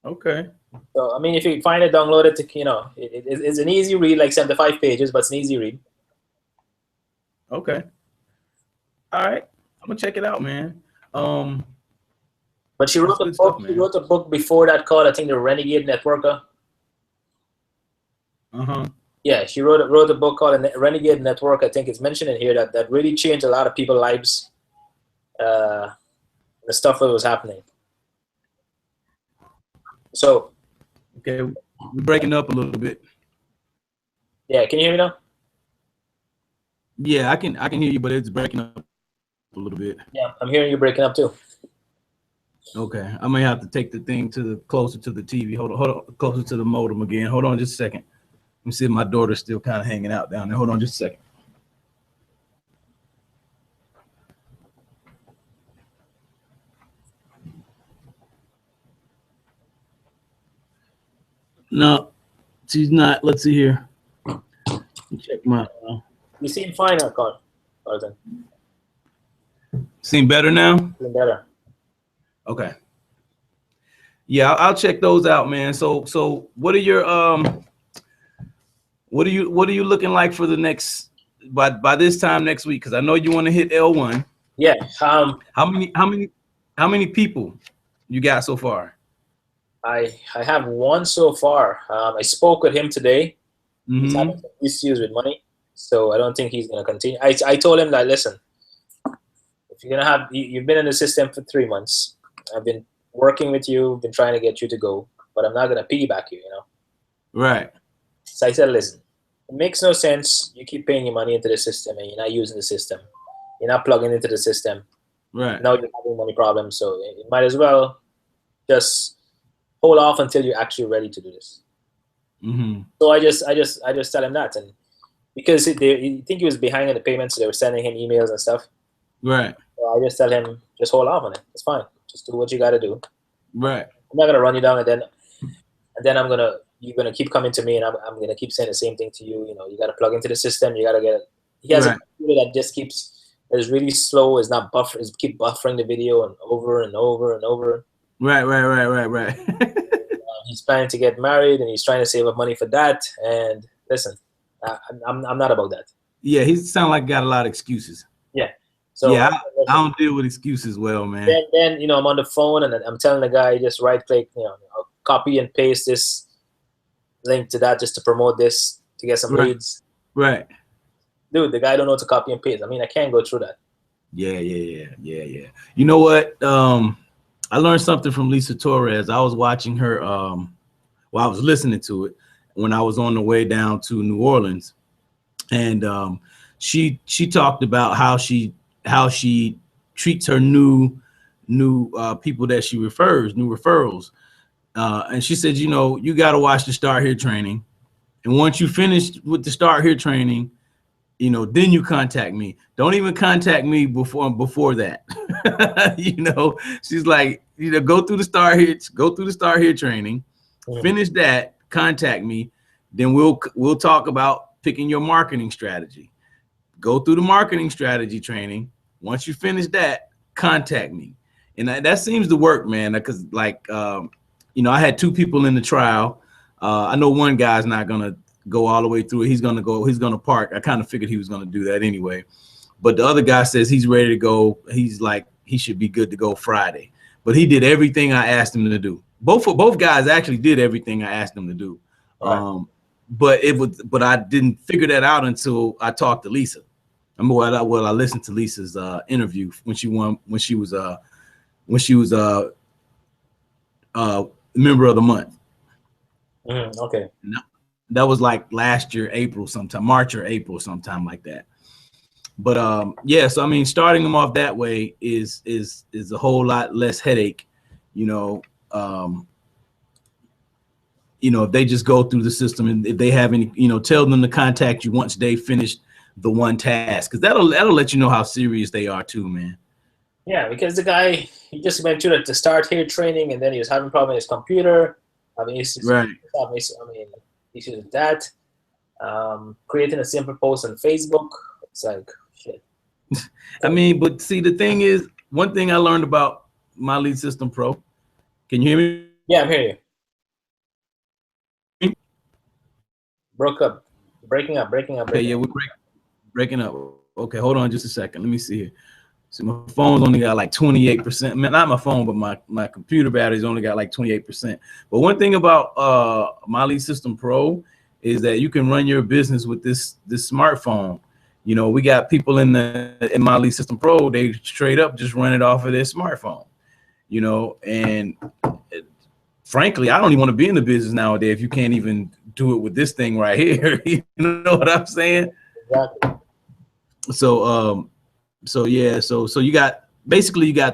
[SPEAKER 1] Okay.
[SPEAKER 2] So I mean, if you find it, download it. You know, it's an easy read, like 75 pages, but it's an easy read.
[SPEAKER 1] Okay. All right. I'm gonna check it out, man.
[SPEAKER 2] But she wrote a book. Stuff, she wrote a book before that called, I think, The Renegade Networker.
[SPEAKER 1] Uh-huh.
[SPEAKER 2] Yeah, she wrote a book called Renegade Network. I think it's mentioned in here that really changed a lot of people's lives. The stuff that was happening. So.
[SPEAKER 1] Okay, we're breaking up a little bit.
[SPEAKER 2] Yeah, can you hear me now?
[SPEAKER 1] Yeah, I can hear you, but it's breaking up a little bit.
[SPEAKER 2] Yeah, I'm hearing you breaking up too.
[SPEAKER 1] Okay, I may have to take the thing closer to the TV. Hold on, closer to the modem again. Hold on just a second. Let me see if my daughter's still kind of hanging out down there. Hold on just a second. No, she's not. Let's see here. Check my.
[SPEAKER 2] You seem fine, Carlton.
[SPEAKER 1] Seem better now?
[SPEAKER 2] Seem better.
[SPEAKER 1] Okay. Yeah, I'll check those out, man. So what are your what are you looking like for the next by this time next week? Because I know you want to hit L1.
[SPEAKER 2] Yeah.
[SPEAKER 1] How many people you got so far?
[SPEAKER 2] I have one so far. I spoke with him today.
[SPEAKER 1] Mm-hmm.
[SPEAKER 2] He's having some issues with money, so I don't think he's gonna continue. I told him that, listen, if you're gonna you've been in the system for 3 months. I've been working with you, been trying to get you to go, but I'm not gonna piggyback you, you know.
[SPEAKER 1] Right.
[SPEAKER 2] So I said, listen, it makes no sense. You keep paying your money into the system and you're not using the system. You're not plugging into the system.
[SPEAKER 1] Right.
[SPEAKER 2] Now you're having money problems, so you might as well just hold off until you're actually ready to do this.
[SPEAKER 1] Mm-hmm.
[SPEAKER 2] So I just tell him that, and because I think he was behind in the payments, so they were sending him emails and stuff.
[SPEAKER 1] Right.
[SPEAKER 2] So I just tell him, just hold off on it. It's fine. Just do what you got to do.
[SPEAKER 1] Right.
[SPEAKER 2] I'm not gonna run you down, and then you're gonna keep coming to me, and I'm gonna keep saying the same thing to you. You know, you got to plug into the system. You got to get it. He has a computer that just is really slow. Is not buffer. Is keep buffering the video and over and over and over.
[SPEAKER 1] Right.
[SPEAKER 2] He's planning to get married, and he's trying to save up money for that. And listen, I'm not about that.
[SPEAKER 1] Yeah, he sound like got a lot of excuses.
[SPEAKER 2] Yeah. So
[SPEAKER 1] Yeah, I don't deal with excuses well, man.
[SPEAKER 2] then I'm on the phone and I'm telling the guy just right click, copy and paste this link to that just to promote this to get some
[SPEAKER 1] Right,
[SPEAKER 2] leads.
[SPEAKER 1] right.
[SPEAKER 2] Dude, the guy don't know to copy and paste. I mean, I can't go through that.
[SPEAKER 1] Yeah. You know what? I learned something from Lisa Torres. I was watching her. I was listening to it when I was on the way down to New Orleans, and she talked about how she treats her new people that she refers, new referrals, and she said, you got to watch the Start Here training, and once you finish with the Start Here training, then you contact me. Don't even contact me before that. She's like, go through the Start Here training, finish that, contact me, then we'll talk about picking your marketing strategy. Go through the marketing strategy training. Once you finish that, contact me. And that seems to work, man, because I had 2 people in the trial. I know one guy's not gonna go all the way through it. He's gonna park. I kind of figured he was gonna do that anyway. But the other guy says he's ready to go. He's like, he should be good to go Friday. But he did everything I asked him to do. Both guys actually did everything I asked them to do. Right. But I didn't figure that out until I talked to Lisa. I listened to Lisa's interview when she was member of the month.
[SPEAKER 2] Okay.
[SPEAKER 1] That was like last year, April sometime, March or April, sometime like that. But so I mean, starting them off that way is a whole lot less headache, if they just go through the system, and if they have any, tell them to contact you once they finish the one task, because that'll let you know how serious they are too, man.
[SPEAKER 2] Yeah, because the guy, he just went through the Start Here training, and then he was having problems with his computer. Issues with that. Creating a simple post on Facebook. It's like shit.
[SPEAKER 1] I mean, but see, the thing is, one thing I learned about My Lead System Pro. Can you hear me?
[SPEAKER 2] Yeah, I'm hearing you. Breaking up.
[SPEAKER 1] Okay, yeah, we're breaking up. Okay, hold on just a second. Let me see here. So my phone's only got like 28%. Not my phone, but my computer battery's only got like 28%. But one thing about My Lead System Pro is that you can run your business with this smartphone. We got people in My Lead System Pro, they straight up just run it off of their smartphone. And frankly, I don't even want to be in the business nowadays if you can't even do it with this thing right here. You know what I'm saying?
[SPEAKER 2] Exactly.
[SPEAKER 1] So you got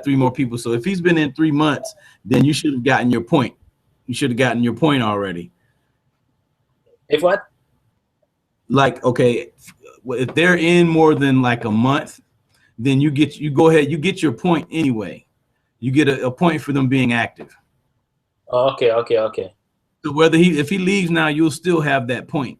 [SPEAKER 1] 3 more people. So if he's been in 3 months, then you should have gotten your point. You should have gotten your point already.
[SPEAKER 2] If what?
[SPEAKER 1] Like, okay, if they're in more than like a month, then you get your point anyway. You get a point for them being active.
[SPEAKER 2] Oh, okay.
[SPEAKER 1] So if he leaves now, you'll still have that point.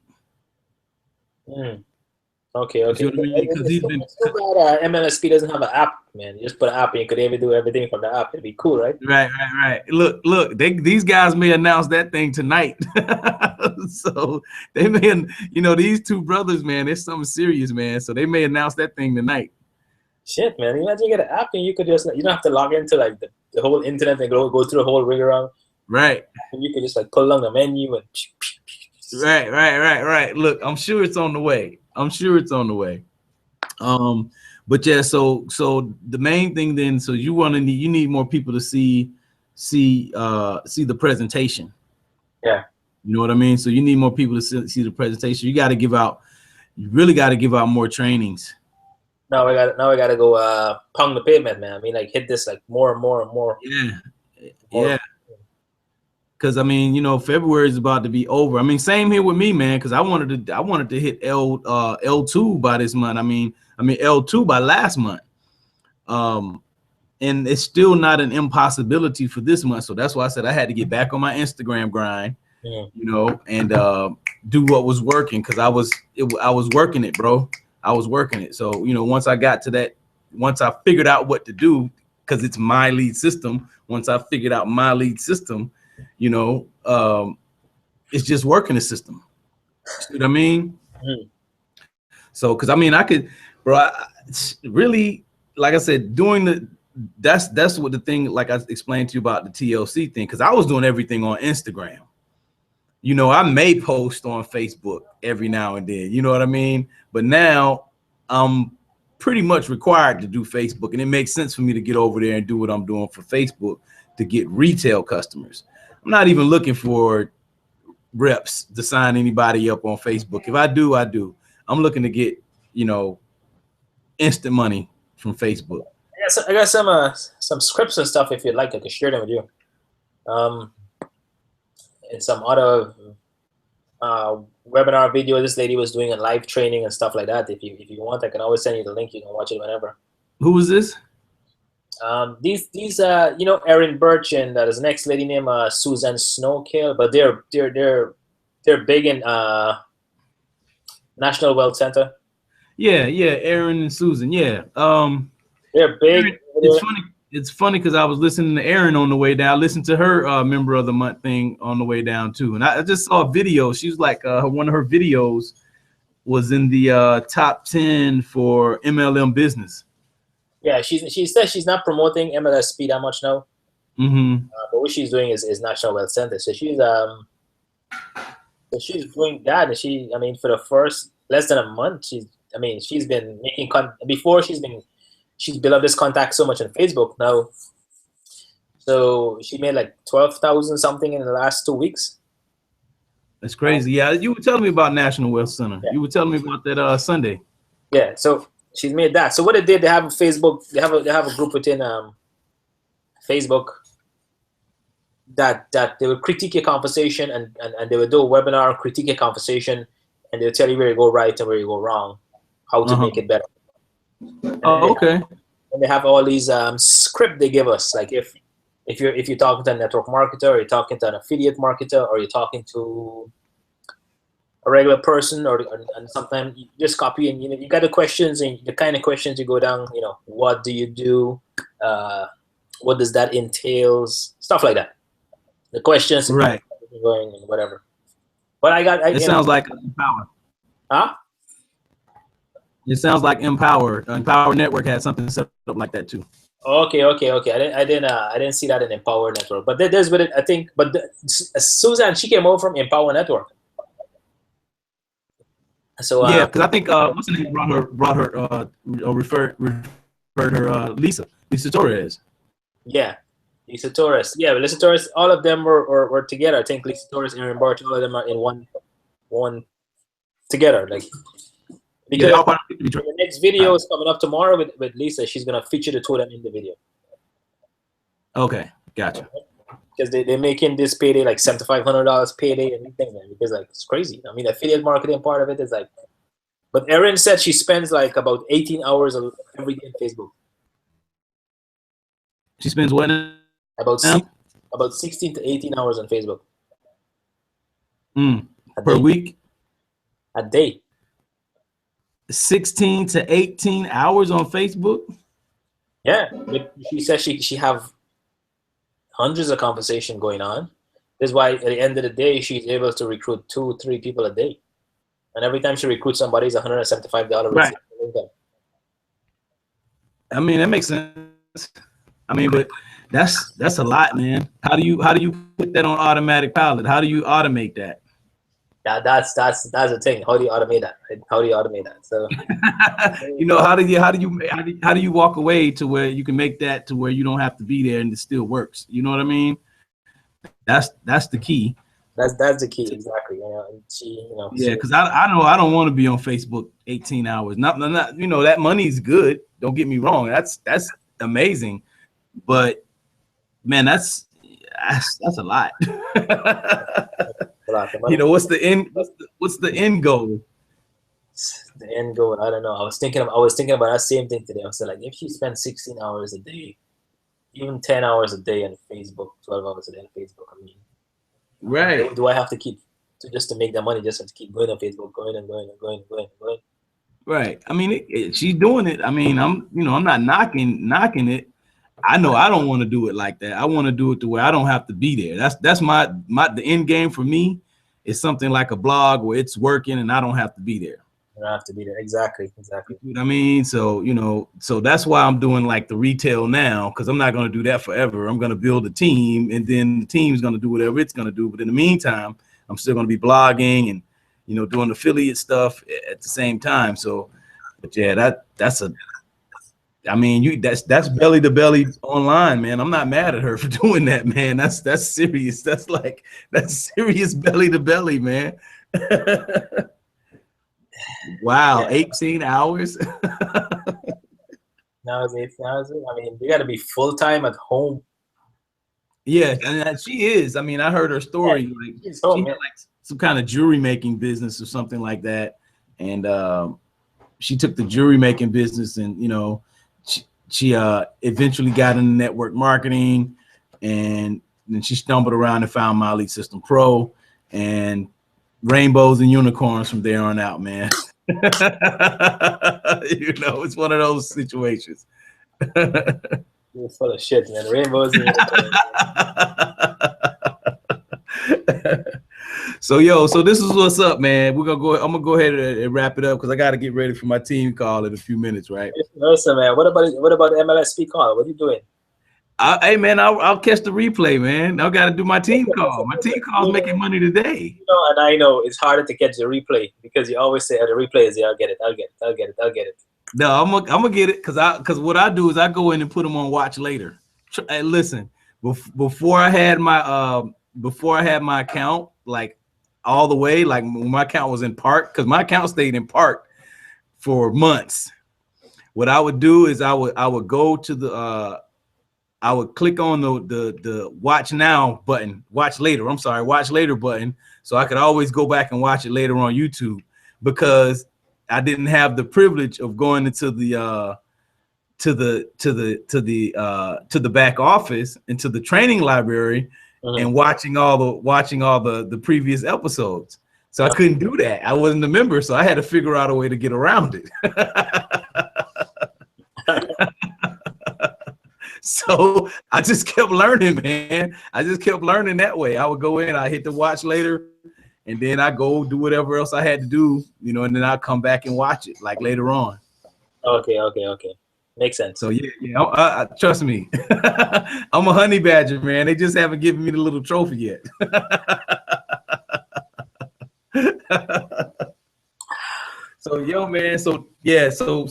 [SPEAKER 2] Okay.
[SPEAKER 1] You see what I mean? Because he's been
[SPEAKER 2] too bad MLSP doesn't have an app, man. You just put an app and you could even do everything from the app. It'd be cool, right?
[SPEAKER 1] Right. Look, these guys may announce that thing tonight. So they may, these 2 brothers, man, it's something serious, man. So they may announce that thing tonight.
[SPEAKER 2] Shit, man. Imagine you get an app and you could you don't have to log into like the whole internet and go through the whole rig around.
[SPEAKER 1] Right.
[SPEAKER 2] And you could just like pull along the menu and.
[SPEAKER 1] Right. Look, I'm sure it's on the way. But yeah, so the main thing then, so you need more people to see the presentation.
[SPEAKER 2] Yeah.
[SPEAKER 1] You know what I mean? So you need more people to see the presentation. You really got to give out more trainings.
[SPEAKER 2] Now we got to go pound the pavement, man. I mean, like hit this like more and more.
[SPEAKER 1] Yeah. Because I mean, February is about to be over. I mean, same here with me, man. Because I wanted to hit L2 by this month. I mean L2 by last month. And it's still not an impossibility for this month. So that's why I said I had to get back on my Instagram grind, and do what was working, because I was working it, bro. I was working it. So once I got to that, once I figured out what to do, because it's My Lead System. Once I figured out My Lead System, You know, it's just working the system. See what I mean?
[SPEAKER 2] Mhm.
[SPEAKER 1] So, because I mean, I could, bro. It's really, like I said, doing the that's what the thing. Like I explained to you about the TLC thing, because I was doing everything on Instagram. You know, I may post on Facebook every now and then. You know what I mean? But now I'm pretty much required to do Facebook, and it makes sense for me to get over there and do what I'm doing for Facebook to get retail customers. I'm not even looking for reps to sign anybody up on Facebook. If I do, I do. I'm looking to get, you know, instant money from Facebook.
[SPEAKER 2] I got some scripts and stuff. If you'd like, I can share them with you. Um, and some other uh, webinar video this lady was doing a live training and stuff like that. If you want, I can always send you the link. You can watch it whenever.
[SPEAKER 1] Who was this?
[SPEAKER 2] These you know, Erin Birch, and there's an next lady named Susan Snowkill, but they're big in National Wealth Center.
[SPEAKER 1] Yeah, Aaron and Susan. Yeah.
[SPEAKER 2] They're big.
[SPEAKER 1] Aaron, it's funny. It's funny because I was listening to Erin on the way down. I listened to her member of the month thing on the way down too, and I just saw a video. She was like, one of her videos was in the top 10 for MLM business.
[SPEAKER 2] Yeah, she says she's not promoting MLSP that much now, but what she's doing is National Wealth Center. So she's doing that, and I mean, for the first less than a month, she's been making before she's built up this contact so much on Facebook now. So she made like 12,000 something in the last 2 weeks.
[SPEAKER 1] That's crazy. Yeah, you were telling me about National Wealth Center. Yeah. You were telling me about that Sunday.
[SPEAKER 2] Yeah, so she's made that. So what they did, they have a Facebook, they have a group within Facebook that they would critique your conversation, and they would do a webinar, critique your conversation, and they'll tell you where you go right and where you go wrong, how to make it better.
[SPEAKER 1] Oh, okay.
[SPEAKER 2] And they have all these script they give us, like if you're talking to a network marketer, or you're talking to an affiliate marketer, or you're talking to a regular person, and sometimes you just copy, and you got the questions, and the kind of questions you go down, what do you do, what does that entails, stuff like that. The questions,
[SPEAKER 1] right?
[SPEAKER 2] Going and whatever. But it
[SPEAKER 1] sounds like Empower.
[SPEAKER 2] Huh?
[SPEAKER 1] It sounds like Empower. Empower Network had something set up like that too.
[SPEAKER 2] Okay. I didn't see that in Empower Network, but there's with it, I think. But Susan, she came over from Empower Network. So
[SPEAKER 1] yeah, because I think what's the name referred her Lisa Torres.
[SPEAKER 2] Yeah, Lisa Torres. Yeah, but Lisa Torres. All of them were together. I think Lisa Torres, Erin Birch, all of them are in one together. Like, because the next video is coming up tomorrow with Lisa. She's gonna feature the two of them in the video.
[SPEAKER 1] Okay, gotcha.
[SPEAKER 2] Because they're making this payday like $7,500 payday and everything, man. Because like it's crazy. I mean, affiliate marketing part of it is like. But Erin said she spends like about 18 hours every day on Facebook.
[SPEAKER 1] She spends what?
[SPEAKER 2] About 16 to 18 hours on Facebook.
[SPEAKER 1] Per week?
[SPEAKER 2] A day.
[SPEAKER 1] 16 to 18 hours on Facebook?
[SPEAKER 2] Yeah. She says she have hundreds of conversations going on. That's why at the end of the day, she's able to recruit 2-3 people a day. And every time she recruits somebody, it's $175.
[SPEAKER 1] Right. I mean, that makes sense. I mean, but that's a lot, man. How do you put that on automatic pilot? How do you automate that?
[SPEAKER 2] That's the thing. How do you automate that? How do you automate that? So
[SPEAKER 1] how do you walk away to where you can make that to where you don't have to be there and it still works? You know what I mean? That's the key.
[SPEAKER 2] That's the key, exactly.
[SPEAKER 1] Yeah, because I know I don't want to be on Facebook 18 hours. Not that money's good. Don't get me wrong. That's amazing. But man, that's a lot. What's the end goal?
[SPEAKER 2] The end goal, I don't know. I was thinking about that same thing today. I was like, if she spends 16 hours a day, even 10 hours a day on Facebook, 12 hours a day on Facebook, I mean,
[SPEAKER 1] right?
[SPEAKER 2] Do I have to keep just to make that money, just to keep going on Facebook, going?
[SPEAKER 1] Right. I mean, she's doing it. I mean, I'm not knocking it. I know I don't want to do it like that. I want to do it the way I don't have to be there. That's my the end game for me is something like a blog where it's working and I don't have to be there.
[SPEAKER 2] You don't have to be there. Exactly.
[SPEAKER 1] You know what I mean? So, so that's why I'm doing like the retail now, because I'm not going to do that forever. I'm going to build a team, and then the team's going to do whatever it's going to do. But in the meantime, I'm still going to be blogging and, doing affiliate stuff at the same time. So, but yeah, that's that's belly to belly online, man. I'm not mad at her for doing that, man. That's serious. That's serious belly to belly, man. Wow,
[SPEAKER 2] Yeah.
[SPEAKER 1] 18 hours.
[SPEAKER 2] Nowadays, I mean, you got to be full time at home.
[SPEAKER 1] Yeah, and she is. I mean, I heard her story.
[SPEAKER 2] Yeah,
[SPEAKER 1] Like
[SPEAKER 2] she's
[SPEAKER 1] she
[SPEAKER 2] home,
[SPEAKER 1] had
[SPEAKER 2] man.
[SPEAKER 1] like some kind of jewelry making business or something like that, and she took the jewelry making business, and she eventually got into network marketing, and then she stumbled around and found My Elite System Pro, and rainbows and unicorns from there on out, man. It's one of those situations.
[SPEAKER 2] You're full of shit, man. Rainbows and
[SPEAKER 1] So this is what's up, man. I'm gonna go ahead and wrap it up because I got to get ready for my team call in a few minutes, right?
[SPEAKER 2] Listen, man. What about the MLSP call? What are you doing?
[SPEAKER 1] Hey, man, I'll catch the replay, man. I got to do my team call. My team call's making money today.
[SPEAKER 2] And I know it's harder to catch the replay because you always say, "Oh, the replay is there. I'll get it. I'll get it. I'll get it. I'll get it."
[SPEAKER 1] No, I'm gonna get it because what I do is I go in and put them on watch later. Hey, listen, before I had my account like all the way, like when my account was in park, because my account stayed in park for months. What I would do is I would go to the I would click on the watch now button, watch later button, so I could always go back and watch it later on YouTube, because I didn't have the privilege of going into the to the back office, into the training library, and watching all the previous episodes. So I couldn't do that. I wasn't a member, so I had to figure out a way to get around it. So I just kept learning, man. I just kept learning that way. I would go in, I hit the watch later, and then I go do whatever else I had to do, and then I'll come back and watch it like later on.
[SPEAKER 2] Okay. Makes sense.
[SPEAKER 1] So yeah, trust me. I'm a honey badger, man. They just haven't given me the little trophy yet. So man. So yeah. So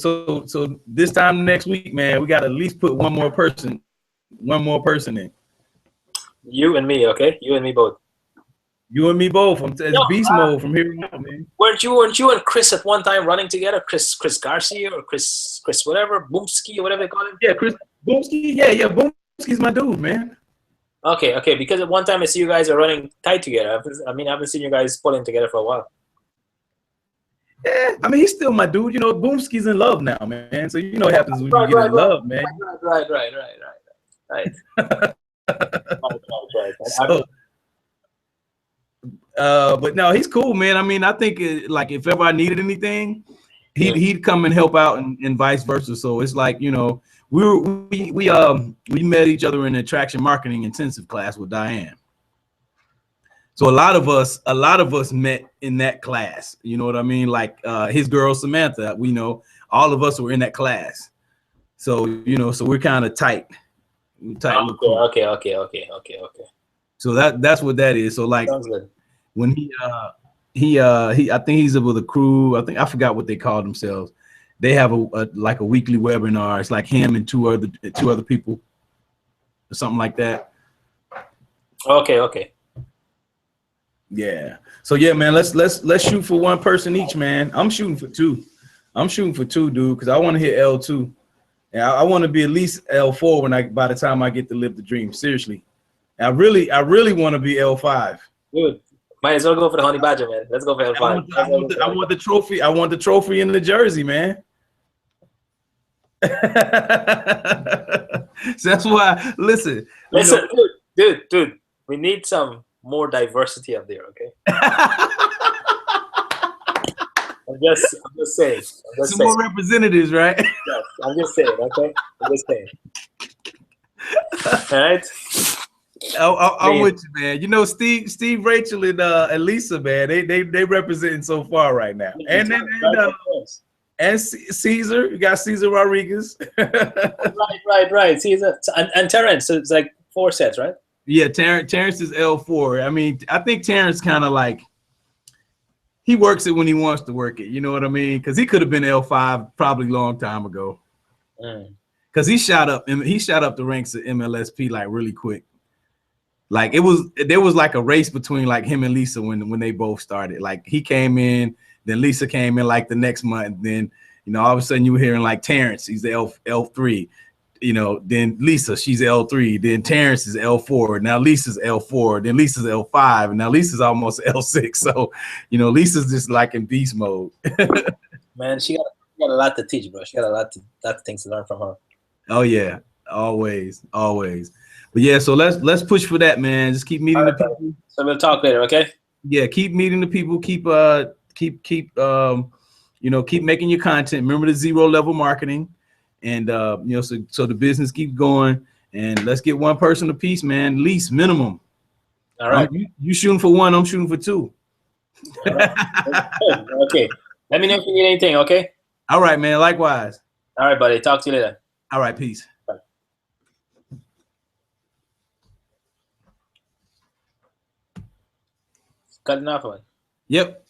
[SPEAKER 1] this time next week, man, we got to at least put one more person in.
[SPEAKER 2] You and me, okay? You and me both.
[SPEAKER 1] You and me both. It's beast mode from here on out, man.
[SPEAKER 2] Weren't you and Chris at one time running together? Chris Garcia or Chris whatever, Boomski or whatever they call him?
[SPEAKER 1] Yeah, Chris Boomski. Yeah, Boomski's my dude, man.
[SPEAKER 2] Okay. Because at one time I see you guys are running tight together. I haven't seen you guys pulling together for a while.
[SPEAKER 1] Yeah, he's still my dude. Boomski's in love now, man. So what happens when you get in love, man.
[SPEAKER 2] Right.
[SPEAKER 1] So, but no, he's cool, man. I think like if ever I needed anything, he'd come and help out, and vice versa. So it's like we met each other in an attraction marketing intensive class with Diane. So a lot of us met in that class. You know what I mean? Like his girl Samantha, all of us were in that class. So so we're kind of tight.
[SPEAKER 2] Okay.
[SPEAKER 1] So that's what that is. So like when he I think he's with a crew. I forgot what they call themselves. They have a weekly webinar. It's like him and two other people, or something like that.
[SPEAKER 2] Okay.
[SPEAKER 1] Yeah. So yeah, man, let's shoot for one person each, man. I'm shooting for two, dude, because I want to hit L2. And I want to be at least L4 by the time I get to live the dream. Seriously. I really want to be L5.
[SPEAKER 2] Dude, might as well go for the honey badger, man. Let's go for L5.
[SPEAKER 1] I want the trophy. I want the trophy in the jersey, man. So that's why. Listen,
[SPEAKER 2] dude. We need some more diversity up there, okay? I'm just saying.
[SPEAKER 1] Some more representatives, right?
[SPEAKER 2] Yes, I'm just saying, okay? I'm just saying. All right.
[SPEAKER 1] I'm with you, man. You know, Steve, Rachel, and Lisa, man. They representing so far right now. And Caesar, you got Caesar Rodriguez.
[SPEAKER 2] Right. Caesar and Terrence. So it's like 4 sets, right?
[SPEAKER 1] Yeah, Terrence is L4. I mean, I think Terrence kind of like he works it when he wants to work it. You know what I mean? Because he could have been L5 probably a long time ago. Because he shot up the ranks of MLSP like really quick. Like there was like a race between like him and Lisa when they both started. Like he came in, then Lisa came in like the next month. Then all of a sudden you were hearing like Terrence, he's the L3. Then Lisa, she's L3. Then Terrence is L4. Now Lisa's L4. Then Lisa's L5. And now Lisa's almost L6. So Lisa's just like in beast mode.
[SPEAKER 2] Man, she got a lot to teach, bro. She got a lot of things to learn from her.
[SPEAKER 1] Oh yeah, always. But yeah, so let's push for that, man. Just keep meeting the people.
[SPEAKER 2] So we'll talk later, okay?
[SPEAKER 1] Yeah, keep meeting the people. Keep making your content. Remember the 0 level marketing, and so the business keeps going. And let's get one person a piece, man. Least minimum.
[SPEAKER 2] All right.
[SPEAKER 1] You shooting for 1. I'm shooting for 2.
[SPEAKER 2] All right. Okay. Let me know if you need anything, okay?
[SPEAKER 1] All right, man. Likewise.
[SPEAKER 2] All right, buddy. Talk to you later.
[SPEAKER 1] All right, peace.
[SPEAKER 2] Bye. Cutting off one.
[SPEAKER 1] Yep.